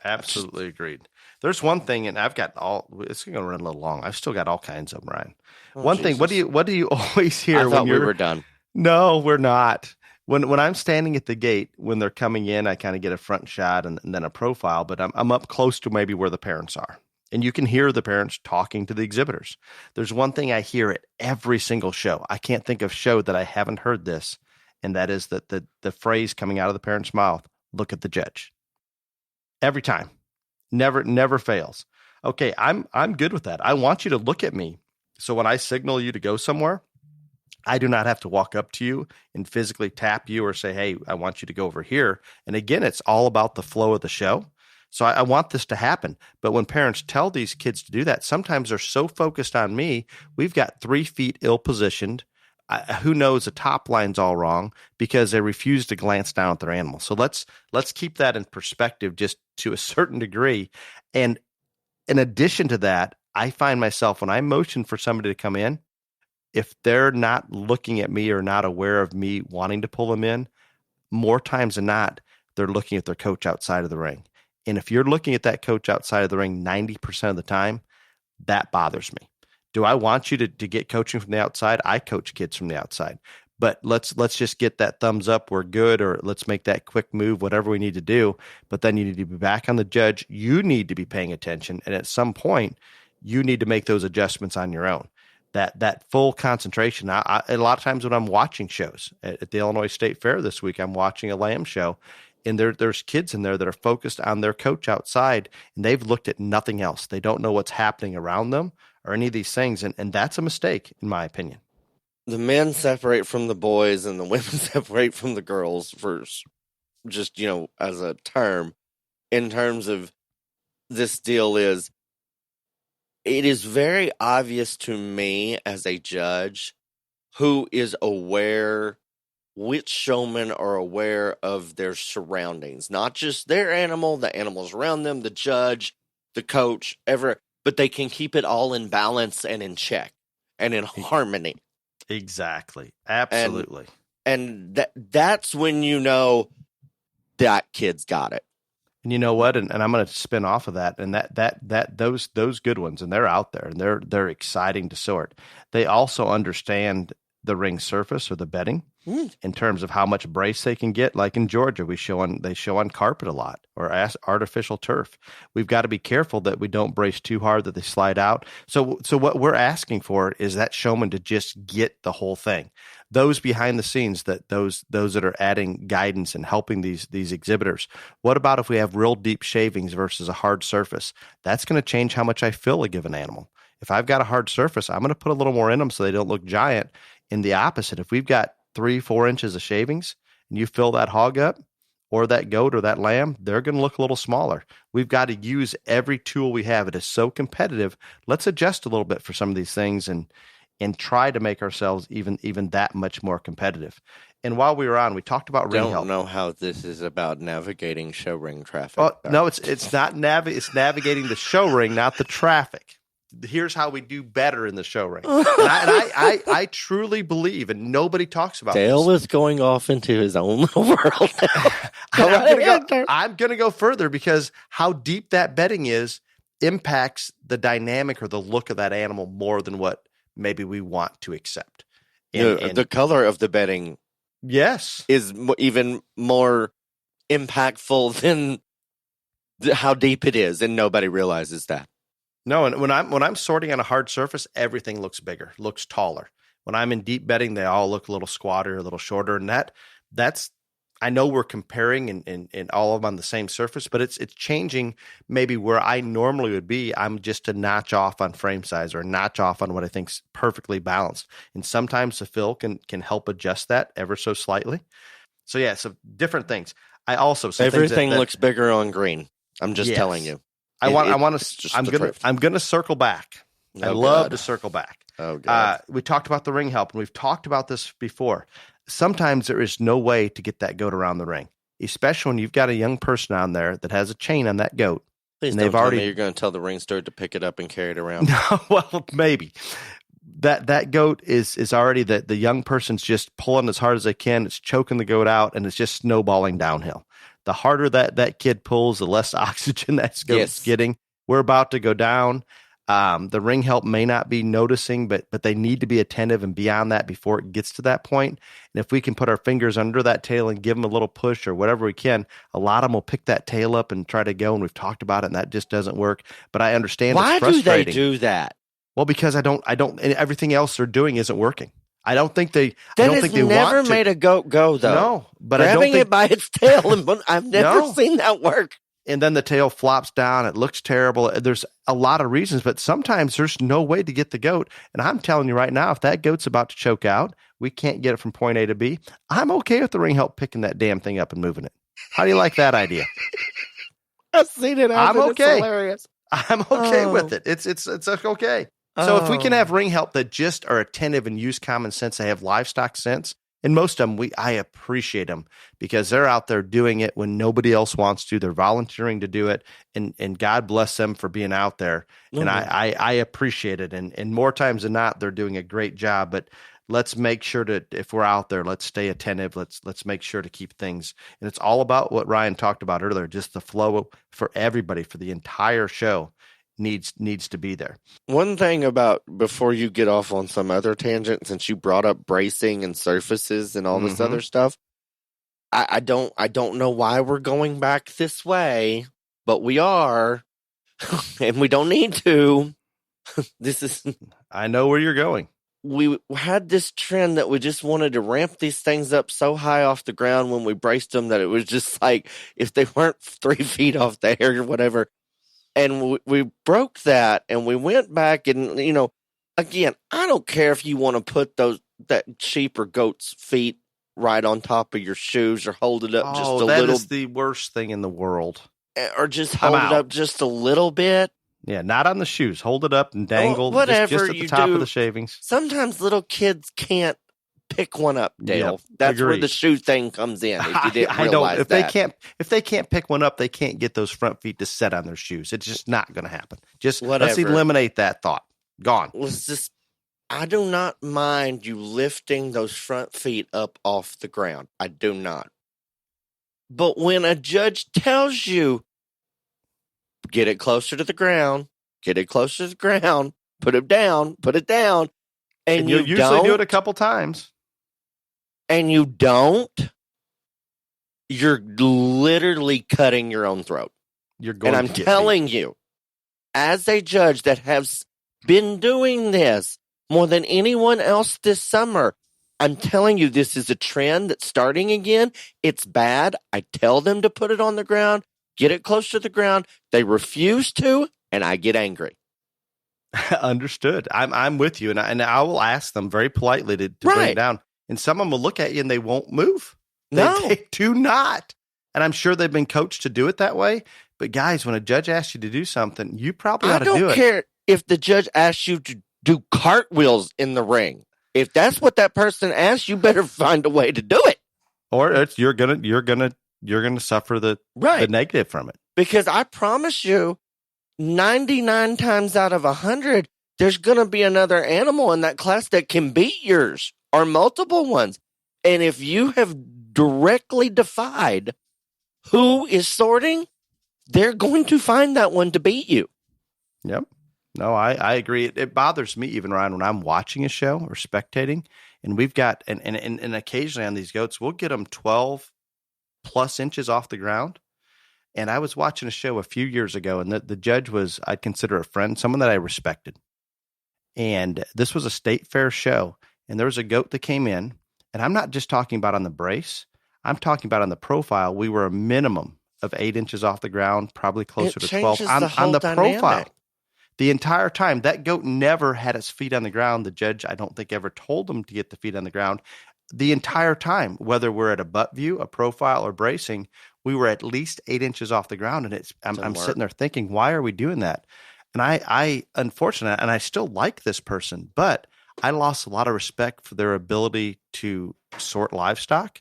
Absolutely agreed. There's one thing, and I've got it's going to run a little long. I've still got all kinds of them, Ryan. One thing, what do you always hear? I thought we were done. No, we're not. When I'm standing at the gate, when they're coming in, I kind of get a front shot and then a profile, but I'm up close to maybe where the parents are. And you can hear the parents talking to the exhibitors. There's one thing I hear at every single show. I can't think of show that I haven't heard this. And that is that the phrase coming out of the parent's mouth, look at the judge. Every time. Never fails. Okay, I'm good with that. I want you to look at me. So when I signal you to go somewhere, I do not have to walk up to you and physically tap you or say, hey, I want you to go over here. And again, it's all about the flow of the show. So I want this to happen. But when parents tell these kids to do that, sometimes they're so focused on me, we've got 3 feet ill-positioned. Who knows, the top line's all wrong because they refuse to glance down at their animal. So let's keep that in perspective just to a certain degree. And in addition to that, I find myself when I motion for somebody to come in, if they're not looking at me or not aware of me wanting to pull them in, more times than not, they're looking at their coach outside of the ring. And if you're looking at that coach outside of the ring 90% of the time, that bothers me. Do I want you to get coaching from the outside? I coach kids from the outside. But let's just get that thumbs up. We're good, or let's make that quick move, whatever we need to do. But then you need to be back on the judge. You need to be paying attention. And at some point, you need to make those adjustments on your own. That full concentration. A lot of times when I'm watching shows at the Illinois State Fair this week, I'm watching a lamb show, and there's kids in there that are focused on their coach outside, and they've looked at nothing else. They don't know what's happening around them or any of these things, and that's a mistake, in my opinion. The men separate from the boys and the women separate from the girls for just, as a term. In terms of this deal is, it is very obvious to me as a judge who is aware, which showmen are aware of their surroundings, not just their animal, the animals around them, the judge, the coach, but they can keep it all in balance and in check and in harmony. Exactly. Absolutely. And that's when you know that kid's got it. And you know what? And I'm going to spin off of that. And those good ones, and they're out there, and they're exciting to sort. They also understand the ring surface or the bedding in terms of how much brace they can get. Like in Georgia, they show on carpet a lot, or artificial turf. We've got to be careful that we don't brace too hard that they slide out. So what we're asking for is that showman to just get the whole thing. Those behind the scenes, those that are adding guidance and helping these exhibitors. What about if we have real deep shavings versus a hard surface? That's going to change how much I fill a given animal. If I've got a hard surface, I'm going to put a little more in them so they don't look giant. In the opposite, if we've got 3-4 inches of shavings and you fill that hog up, or that goat or that lamb, they're going to look a little smaller. We've got to use every tool we have. It is so competitive. Let's adjust a little bit for some of these things and try to make ourselves even that much more competitive. And while we were on, we talked about ring help. Don't know how this is about navigating show ring traffic. Oh, no, it's not it's navigating the show ring, not the traffic. Here's how we do better in the show ring. And I truly believe, and nobody talks about Dale this. is going off into his own little world now. I'm going to go further, because how deep that bedding is impacts the dynamic or the look of that animal more than what maybe we want to accept. And the color of the bedding, yes, is even more impactful than how deep it is, and nobody realizes that. No, and when I'm sorting on a hard surface, everything looks bigger, looks taller. When I'm in deep bedding, they all look a little squatter, a little shorter, and that's I know we're comparing and all of them on the same surface, but it's changing maybe where I normally would be. I'm just a notch off on frame size, or a notch off on what I think's perfectly balanced. And sometimes the fill can help adjust that ever so slightly. So yeah, so different things. I also everything looks bigger on green. I'm just telling you. I'm going to circle back. I love to circle back. Oh God. We talked about the ring help, and we've talked about this before. Sometimes there is no way to get that goat around the ring, especially when you've got a young person on there that has a chain on that goat. Please and don't tell me you're going to tell the ring steward to pick it up and carry it around. No, well, maybe. That goat is already the young person's just pulling as hard as they can. It's choking the goat out, and it's just snowballing downhill. The harder that kid pulls, the less oxygen that goat's getting. We're about to go down. The ring help may not be noticing, but they need to be attentive and beyond that before it gets to that point. And if we can put our fingers under that tail and give them a little push or whatever we can, a lot of them will pick that tail up and try to go. And we've talked about it, and that just doesn't work. But I understand. Why it's frustrating. do they do that? Well, because I don't, and everything else they're doing isn't working. I don't think they. That I don't think they never want to. made a goat go though. No, but grabbing I don't think it by its tail, and I've never seen that work. And then the tail flops down. It looks terrible. There's a lot of reasons, but sometimes there's no way to get the goat. And I'm telling you right now, if that goat's about to choke out, we can't get it from point A to B. I'm okay with the ring help picking that damn thing up and moving it. How do you like that idea? I've seen it. I'm okay. It's hilarious. I'm okay with it. It's okay. So if we can have ring help that just are attentive and use common sense, they have livestock sense. And most of them, I appreciate them because they're out there doing it when nobody else wants to. They're volunteering to do it, and God bless them for being out there. Mm-hmm. And I appreciate it. And more times than not, they're doing a great job. But let's make sure to, if we're out there, let's stay attentive. Let's make sure to keep things. And it's all about what Ryan talked about earlier, just the flow for everybody for the entire show. needs to be there. One thing about, before you get off on some other tangent, since you brought up bracing and surfaces and all this other stuff, I don't know why we're going back this way, but we are, and we don't need to. I know where you're going. We had this trend that we just wanted to ramp these things up so high off the ground when we braced them that it was just like, if they weren't 3 feet off the air or whatever. And we broke that, and we went back, and, again, I don't care if you want to put that sheep or goat's feet right on top of your shoes, or hold it up just a little. That is the worst thing in the world. Or just hold it up just a little bit. Yeah, not on the shoes. Hold it up and dangle whatever just at the top of the shavings. Sometimes little kids can't pick one up, Dale. Yep, that's where the shoe thing comes in. If you didn't realize that. If they can't pick one up, they can't get those front feet to set on their shoes. It's just not going to happen. Let's eliminate that thought. Gone. I do not mind you lifting those front feet up off the ground. I do not. But when a judge tells you, get it closer to the ground, put it down, and you usually do it a couple times, and you don't, you're literally cutting your own throat. And I'm telling you, as a judge that has been doing this more than anyone else this summer, I'm telling you, this is a trend that's starting again. It's bad. I tell them to put it on the ground, get it close to the ground. They refuse to, and I get angry. Understood. I'm with you, and I will ask them very politely to bring it down. And some of them will look at you and they won't move. They do not. And I'm sure they've been coached to do it that way. But guys, when a judge asks you to do something, you probably ought to do it. I don't care if the judge asks you to do cartwheels in the ring. If that's what that person asks, you better find a way to do it. Or you're gonna suffer the negative from it. Because I promise you, 99 times out of 100, there's going to be another animal in that class that can beat yours, or multiple ones. And if you have directly defied who is sorting, they're going to find that one to beat you. Yep. No, I agree. It bothers me even, Ryan, when I'm watching a show or spectating, and we've got, and occasionally on these goats, we'll get them 12 plus inches off the ground. And I was watching a show a few years ago, and the judge was, I'd consider a friend, someone that I respected. And this was a state fair show, and there was a goat that came in, and I'm not just talking about on the brace. I'm talking about on the profile. We were a minimum of 8 inches off the ground, probably closer to 12 on the profile. The entire time, that goat never had its feet on the ground. The judge, I don't think, ever told him to get the feet on the ground. The entire time, whether we're at a butt view, a profile, or bracing, we were at least 8 inches off the ground. And I'm sitting there thinking, why are we doing that? And I unfortunately, and I still like this person, but I lost a lot of respect for their ability to sort livestock,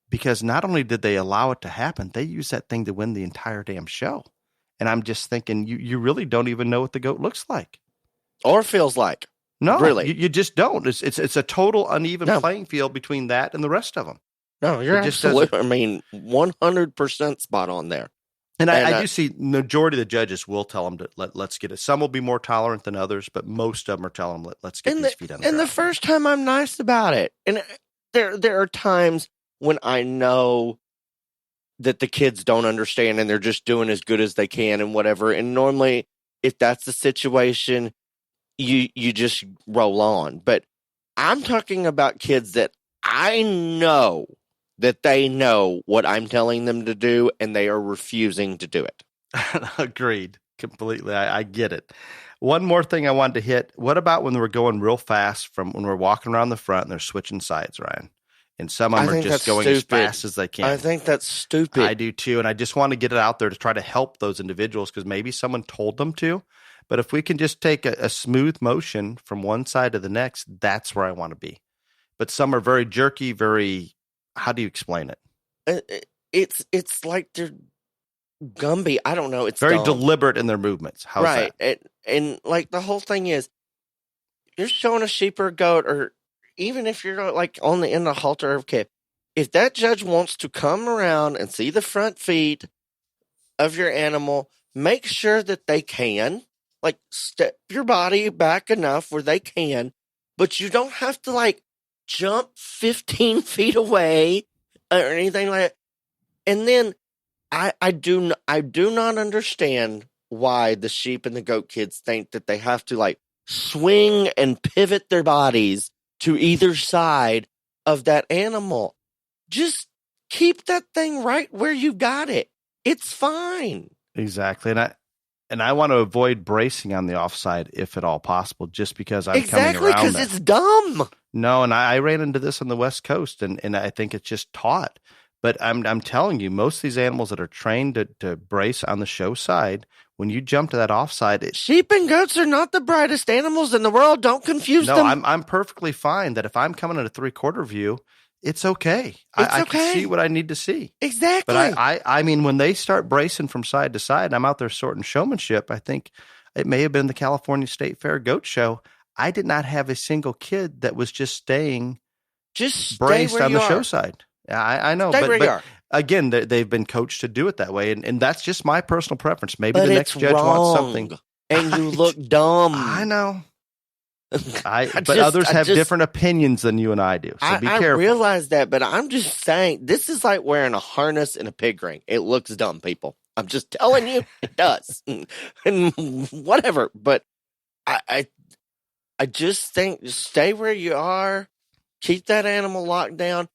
because not only did they allow it to happen, they used that thing to win the entire damn show. And I'm just thinking, you really don't even know what the goat looks like or feels like. No, really, you just don't. It's a total uneven playing field between that and the rest of them. No, you're absolutely. 100% spot on there. And I do see majority of the judges will tell them to let's get it. Some will be more tolerant than others, but most of them are telling them let's get these feet on the ground. And the first time I'm nice about it, and there are times when I know that the kids don't understand and they're just doing as good as they can and whatever. And normally, if that's the situation, you just roll on. But I'm talking about kids that I know that they know what I'm telling them to do, and they are refusing to do it. Agreed. Completely. I get it. One more thing I wanted to hit. What about when we're going real fast from when we're walking around the front and they're switching sides, Ryan? And some of them are just going as fast as they can. I think that's stupid. I do too. And I just want to get it out there to try to help those individuals, because maybe someone told them to. But if we can just take a smooth motion from one side to the next, that's where I want to be. But some are very jerky, very, how do you explain it? It's like they're Gumby. I don't know. It's very dumb. Deliberate in their movements. How's right. that? And like the whole thing is, you're showing a sheep or a goat, or even if you're like on the end of the halter, okay, if that judge wants to come around and see the front feet of your animal, make sure that they can. like step your body back enough where they can, but you don't have to like jump 15 feet away or anything like that. And then I do not understand why the sheep and the goat kids think that they have to like swing and pivot their bodies to either side of that animal. Just keep that thing right where you got it. It's fine. Exactly. And I want to avoid bracing on the offside if at all possible, just because I'm coming around because it's dumb. No, and I ran into this on the West Coast, and I think it's just taught. But I'm telling you, most of these animals that are trained to brace on the show side, when you jump to that offside, sheep and goats are not the brightest animals in the world. Don't confuse them. No, I'm perfectly fine that if I'm coming at a 3/4 view, it's okay. I can see what I need to see. Exactly. But I mean, when they start bracing from side to side, and I'm out there sorting showmanship, I think it may have been the California State Fair Goat Show. I did not have a single kid that was just staying braced on the show side. I know, but again, they've been coached to do it that way, and that's just my personal preference. Maybe the next judge wants something, and you look dumb. I know. But others have different opinions than you and I do. So be careful. I realize that, but I'm just saying this is like wearing a harness and a pig ring. It looks dumb, people. I'm just telling you, it does, and whatever. But I just think just stay where you are. Keep that animal locked down.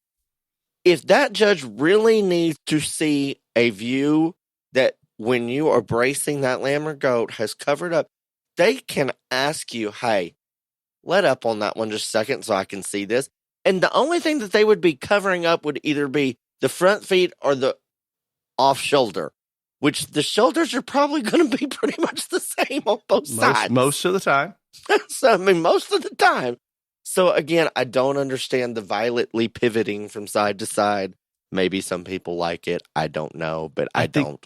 If that judge really needs to see a view that when you are bracing that lamb or goat has covered up, they can ask you, hey, let up on that one just a second so I can see this. And the only thing that they would be covering up would either be the front feet or the off shoulder, which the shoulders are probably going to be pretty much the same on both sides. Most of the time. So, I mean, most of the time. So again, I don't understand the violently pivoting from side to side. Maybe some people like it. I don't know, but I don't.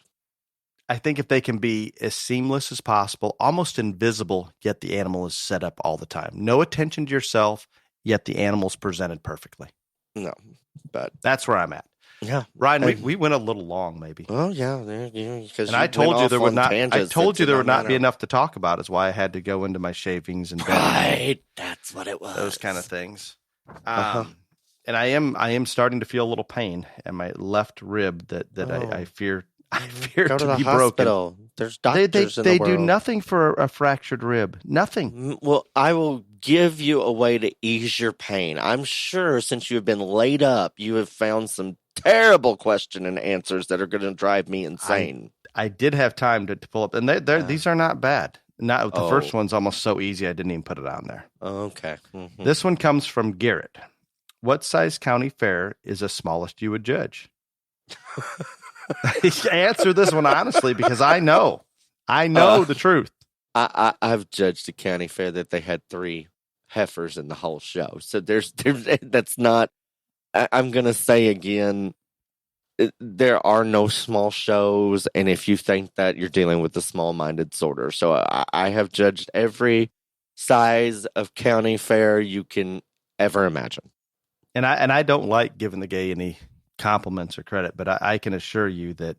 I think if they can be as seamless as possible, almost invisible, yet the animal is set up all the time. No attention to yourself, yet the animal's presented perfectly. No, but that's where I'm at. Yeah, Ryan, we went a little long, maybe. Oh yeah, because and I told you there would not. I told you there would not be enough to talk about. Is why I had to go into my shavings and right. That's what it was. Those kind of things. And I am starting to feel a little pain in my left rib that I fear. I fear go to the be hospital. Broken. There's doctors in the world. They do nothing for a fractured rib. Nothing. Well, I will give you a way to ease your pain. I'm sure since you have been laid up, you have found some terrible question and answers that are going to drive me insane. I did have time to pull up, and these are not bad. Not the first one's almost so easy I didn't even put it on there. Okay. Mm-hmm. This one comes from Garrett. What size county fair is the smallest you would judge? Answer this one honestly, because I know the truth. I've judged a county fair that they had 3 heifers in the whole show. So there's that's not. I'm gonna say again, there are no small shows, and if you think that, you're dealing with a small-minded sorter. So I have judged every size of county fair you can ever imagine. And I don't like giving the gay any compliments or credit, but I can assure you that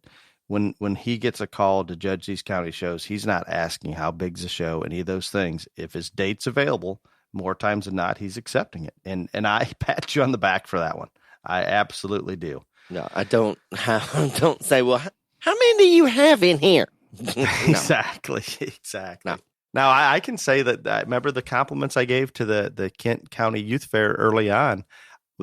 when he gets a call to judge these county shows, he's not asking how big's the show, any of those things. If his date's available, more times than not, he's accepting it. And I pat you on the back for that one. I absolutely do. No, I don't say, well, how many do you have in here? No. Exactly. No. Now, I can say that I remember the compliments I gave to the Kent County Youth Fair early on.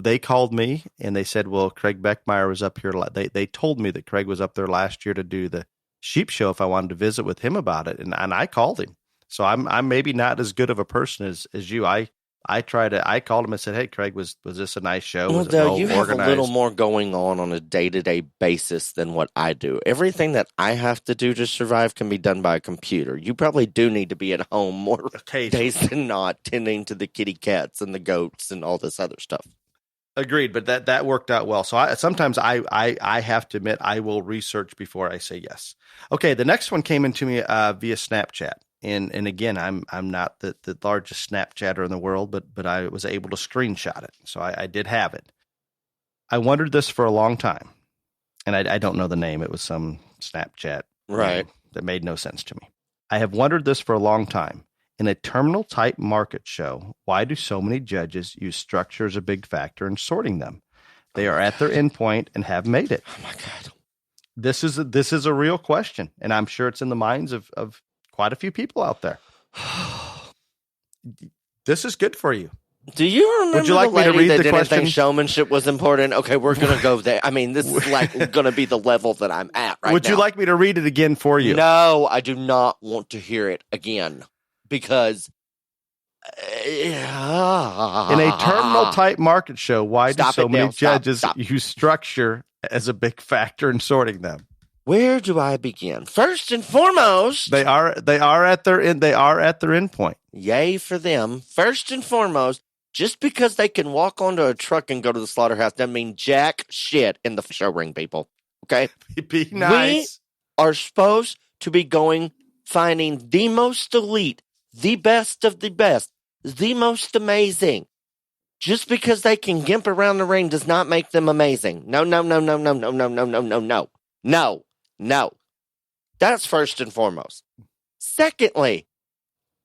They called me and they said, well, Craig Beckmeyer was up here. They told me that Craig was up there last year to do the sheep show if I wanted to visit with him about it. And I called him. So I'm maybe not as good of a person as you. I called him and said, hey, Craig, was this a nice show? Well, though, you have a little more going on a day-to-day basis than what I do. Everything that I have to do to survive can be done by a computer. You probably do need to be at home more days than not, tending to the kitty cats and the goats and all this other stuff. Agreed, but that worked out well. So sometimes I have to admit I will research before I say yes. Okay, the next one came into me via Snapchat, and again I'm not the largest Snapchatter in the world, but I was able to screenshot it, so I did have it. I wondered this for a long time, and I don't know the name. It was some Snapchat right that made no sense to me. I have wondered this for a long time. In a terminal-type market show, why do so many judges use structure as a big factor in sorting them? They are at their endpoint and have made it. Oh, my God. This is a real question, and I'm sure it's in the minds of quite a few people out there. This is good for you. Do you remember Would you like the me to lady read that the didn't question? think showmanship was important? Okay, we're going to go there. I mean, this is like going to be the level that I'm at right now. Would you like me to read it again for you? No, I do not want to hear it again because in a terminal-type market show, why do so many judges use structure as a big factor in sorting them? Where do I begin? First and foremost, they are at their end point. Yay for them. First and foremost, just because they can walk onto a truck and go to the slaughterhouse doesn't mean jack shit in the show ring, people. Okay? Be nice. We are supposed to be finding the most elite, the best of the best, the most amazing. Just because they can gimp around the ring does not make them amazing. No. No. That's first and foremost. Secondly,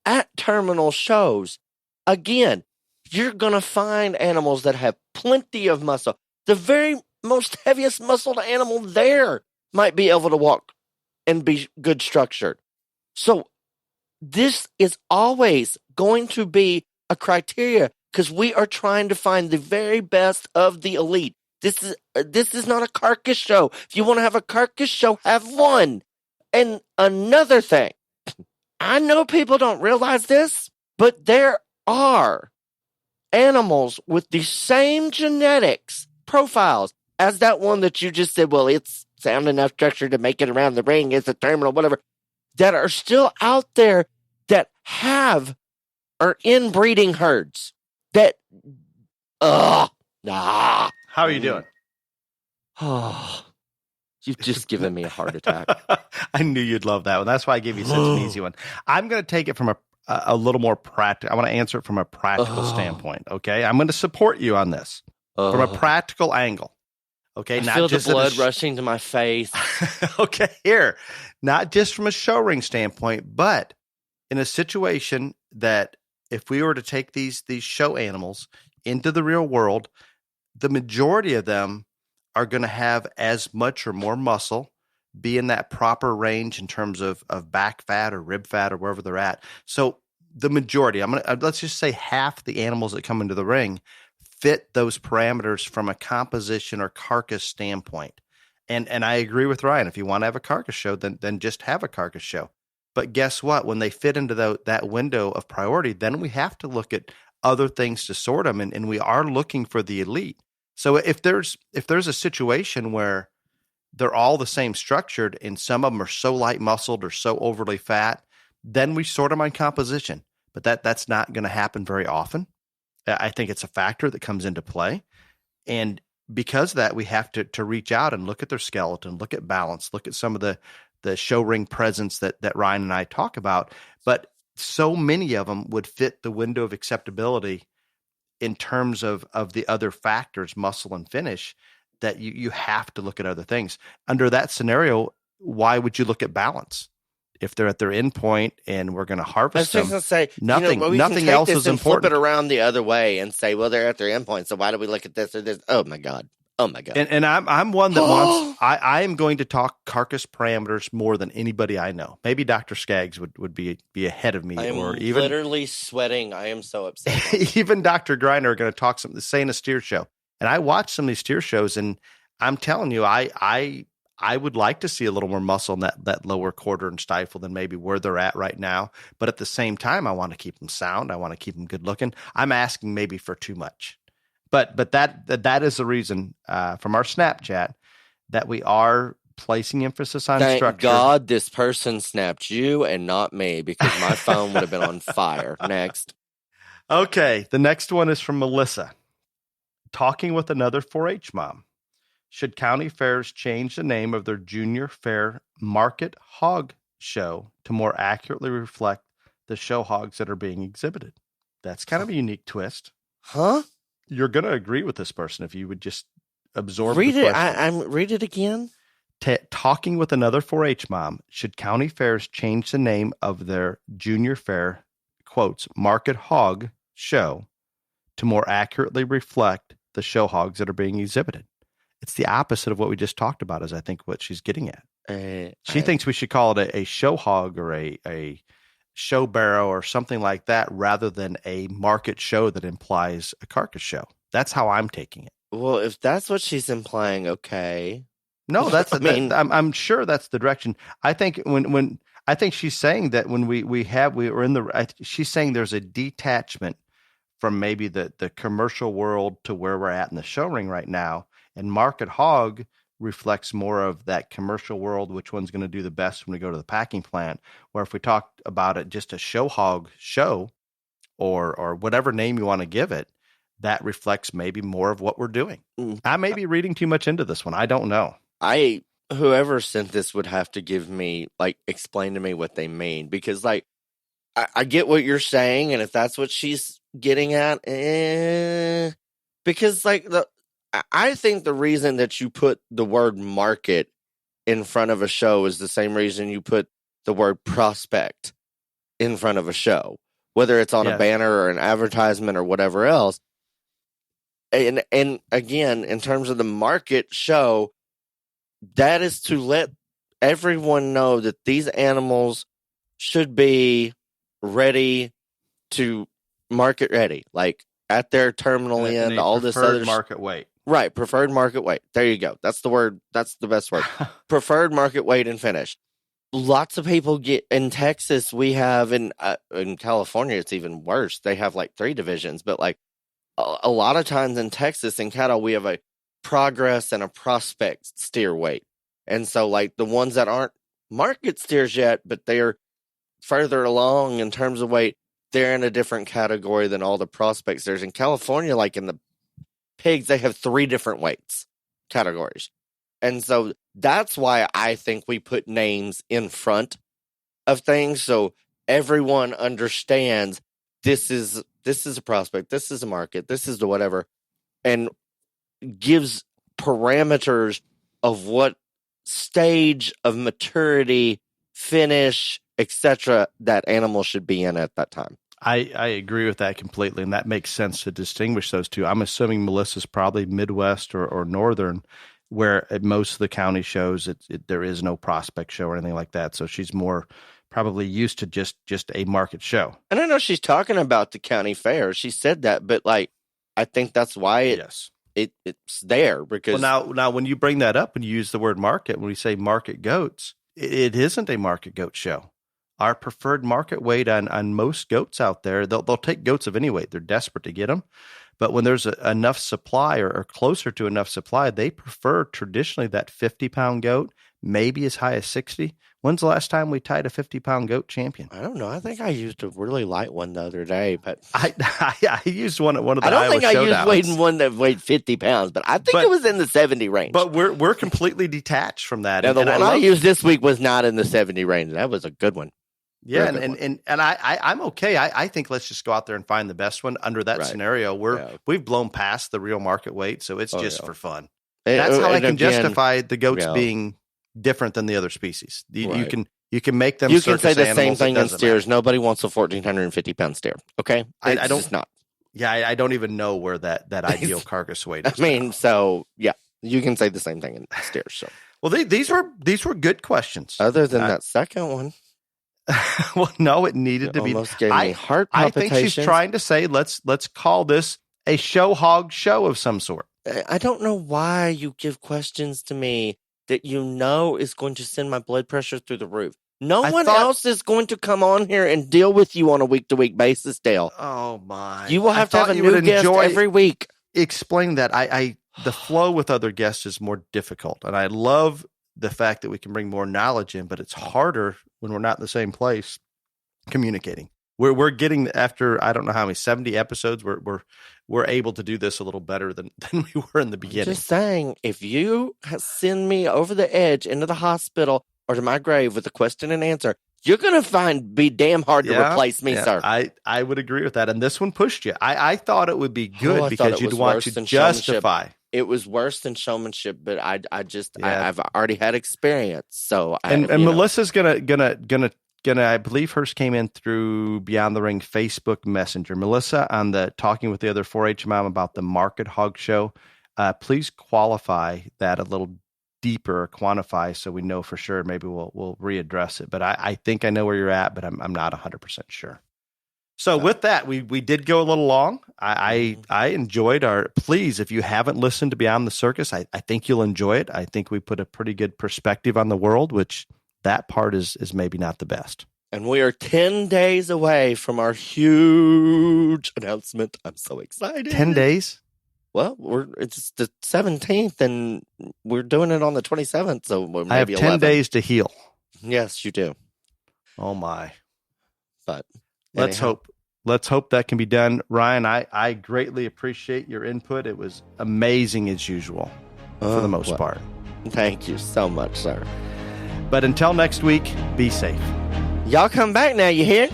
at terminal shows, again, you're going to find animals that have plenty of muscle. The very most heaviest muscled animal there might be able to walk and be good structured. So this is always going to be a criteria because we are trying to find the very best of the elite. This is not a carcass show. If you want to have a carcass show, have one. And another thing, I know people don't realize this, but there are animals with the same genetics profiles as that one that you just said, well, it's sound enough structure to make it around the ring, it's a terminal, whatever, that are still out there that are in breeding herds that, How are you doing? Oh, you've just given me a heart attack. I knew you'd love that one. That's why I gave you such an easy one. I'm going to take it from a little more practical. I want to answer it from a practical standpoint. Okay. I'm going to support you on this from a practical angle. Okay. I feel the blood rushing to my face. Okay. Here, not just from a show ring standpoint, but in a situation that if we were to take these show animals into the real world, the majority of them are going to have as much or more muscle, be in that proper range in terms of back fat or rib fat or wherever they're at. So the majority, let's just say half the animals that come into the ring fit those parameters from a composition or carcass standpoint. And I agree with Ryan. If you want to have a carcass show, then just have a carcass show. But guess what? When they fit into that window of priority, then we have to look at other things to sort them, and we are looking for the elite. So if there's a situation where they're all the same structured and some of them are so light muscled or so overly fat, then we sort them on composition. But that's not going to happen very often. I think it's a factor that comes into play. And because of that, we have to reach out and look at their skeleton, look at balance, look at some of the show ring presence that Ryan and I talk about. But so many of them would fit the window of acceptability in terms of the other factors, muscle and finish, that you have to look at other things. Under that scenario, why would you look at balance? If they're at their end point and we're going to harvest them, nothing else is important. Flip it around the other way and say, well, they're at their end point, so why do we look at this or this? Oh my God. And I'm one that wants. I am going to talk carcass parameters more than anybody I know. Maybe Dr. Skaggs would be ahead of me, I am or even literally sweating. I am so upset. Even Dr. Griner are going to talk something, say in a steer show. And I watch some of these steer shows, and I'm telling you, I would like to see a little more muscle in that lower quarter and stifle than maybe where they're at right now. But at the same time, I want to keep them sound. I want to keep them good looking. I'm asking maybe for too much. But that is the reason from our Snapchat that we are placing emphasis on structure. Thank God this person snapped you and not me, because my phone would have been on fire. Next. Okay, the next one is from Melissa. Talking with another 4-H mom. Should county fairs change the name of their junior fair market hog show to more accurately reflect the show hogs that are being exhibited? That's kind of a unique twist. Huh? You're going to agree with this person if you would just absorb read the it. question. Read it again. talking with another 4-H mom, should county fairs change the name of their junior fair, quotes, Market Hog Show, to more accurately reflect the show hogs that are being exhibited? It's the opposite of what we just talked about, is I think what she's getting at. She thinks we should call it a show hog or a show barrow or something like that, rather than a market show that implies a carcass show. That's how I'm taking it. Well, if that's what she's implying, okay. No, that's I mean, I'm sure that's the direction. I think when I think she's saying that when she's saying there's a detachment from maybe the commercial world to where we're at in the show ring right now, and Market Hog reflects more of that commercial world, which one's going to do the best when we go to the packing plant. Where if we talked about it just a show hog show or whatever name you want to give it, that reflects maybe more of what we're doing. I may be reading too much into this one. I don't know. Whoever sent this would have to give me, explain to me what they mean, because I get what you're saying, and if that's what she's getting at, because I think the reason that you put the word market in front of a show is the same reason you put the word prospect in front of a show, whether it's on a banner or an advertisement or whatever else. And again, in terms of the market show, that is to let everyone know that these animals should be ready to market ready, at their terminal end, all this other market weight. Right, preferred market weight. There you go. That's the word. That's the best word. Preferred market weight and finish. Lots of people get in Texas. We have in California, it's even worse. They have 3 divisions, but a lot of times in Texas in cattle, we have a progress and a prospect steer weight. And so the ones that aren't market steers yet, but they're further along in terms of weight, they're in a different category than all the prospect steers. In California, in the pigs, they have 3 different weights categories. And so that's why I think we put names in front of things, so everyone understands this is a prospect, this is a market, this is the whatever, and gives parameters of what stage of maturity, finish, etc. that animal should be in at that time. I agree with that completely, and that makes sense to distinguish those two. I'm assuming Melissa's probably Midwest or Northern, where at most of the county shows there is no prospect show or anything like that. So she's more probably used to just a market show. And I know she's talking about the county fair. She said that, but I think that's why it's there, because now when you bring that up and you use the word market, when we say market goats, it isn't a market goat show. Our preferred market weight on most goats out there, they'll take goats of any weight. They're desperate to get them. But when there's enough supply or closer to enough supply, they prefer traditionally that 50-pound goat, maybe as high as 60. When's the last time we tied a 50-pound goat champion? I don't know. I think I used a really light one the other day, but I used one at one of the I don't Iowa think I showdowns. used one that weighed 50 pounds, but I think it was in the 70 range. But we're completely detached from that. Now, the one I used this week was not in the 70 range. That was a good one. Yeah, and I'm okay. I think let's just go out there and find the best one under that scenario. We've blown past the real market weight, so it's just for fun. That's how I can justify the goats being different than the other species. You can make them. You can say the same thing in steers. Nobody wants a 1,450-pound steer. Okay, I don't. It's not. Yeah, I don't even know where that ideal carcass weight is. I mean, so yeah, you can say the same thing in steers. So well, these were good questions. Other than that second one. Well, no, it needed to be. Almost gave me heart palpitations. I think she's trying to say let's call this a show hog show of some sort. I don't know why you give questions to me that you know is going to send my blood pressure through the roof. No one else is going to come on here and deal with you on a week-to-week basis, Dale. Oh my! You will have to have a new guest every week. Explain that. The flow with other guests is more difficult, and I love the fact that we can bring more knowledge in, but it's harder when we're not in the same place communicating. We're getting, after I don't know how many 70 episodes, we're able to do this a little better than we were in the beginning. I'm just saying, if you send me over the edge into the hospital or to my grave with a question and answer, you're going to be damn hard to replace me, sir. I would agree with that. And this one pushed you. I thought it would be good because you'd want to justify. it was worse than showmanship, but Yeah. I've already had experience. So And Melissa's gonna I believe hers came in through Beyond the Ring Facebook Messenger. Melissa, on the talking with the other 4-H mom about the Market Hog Show, please qualify that a little deeper, quantify, so we know for sure. Maybe we'll readdress it. But I think I know where you're at, but I'm not 100% sure. So with that, we did go a little long. I enjoyed our. Please, if you haven't listened to Beyond the Circus, I think you'll enjoy it. I think we put a pretty good perspective on the world, which that part is maybe not the best. And we are 10 days away from our huge announcement. I'm so excited. 10 days? Well, it's the 17th, and we're doing it on the 27th. So maybe I have 10 11 days to heal. Yes, you do. Oh my! But let's hope that can be done. Ryan, I greatly appreciate your input. It was amazing as usual, for the most part. Thank you so much, sir. But until next week, be safe. Y'all come back now, you hear?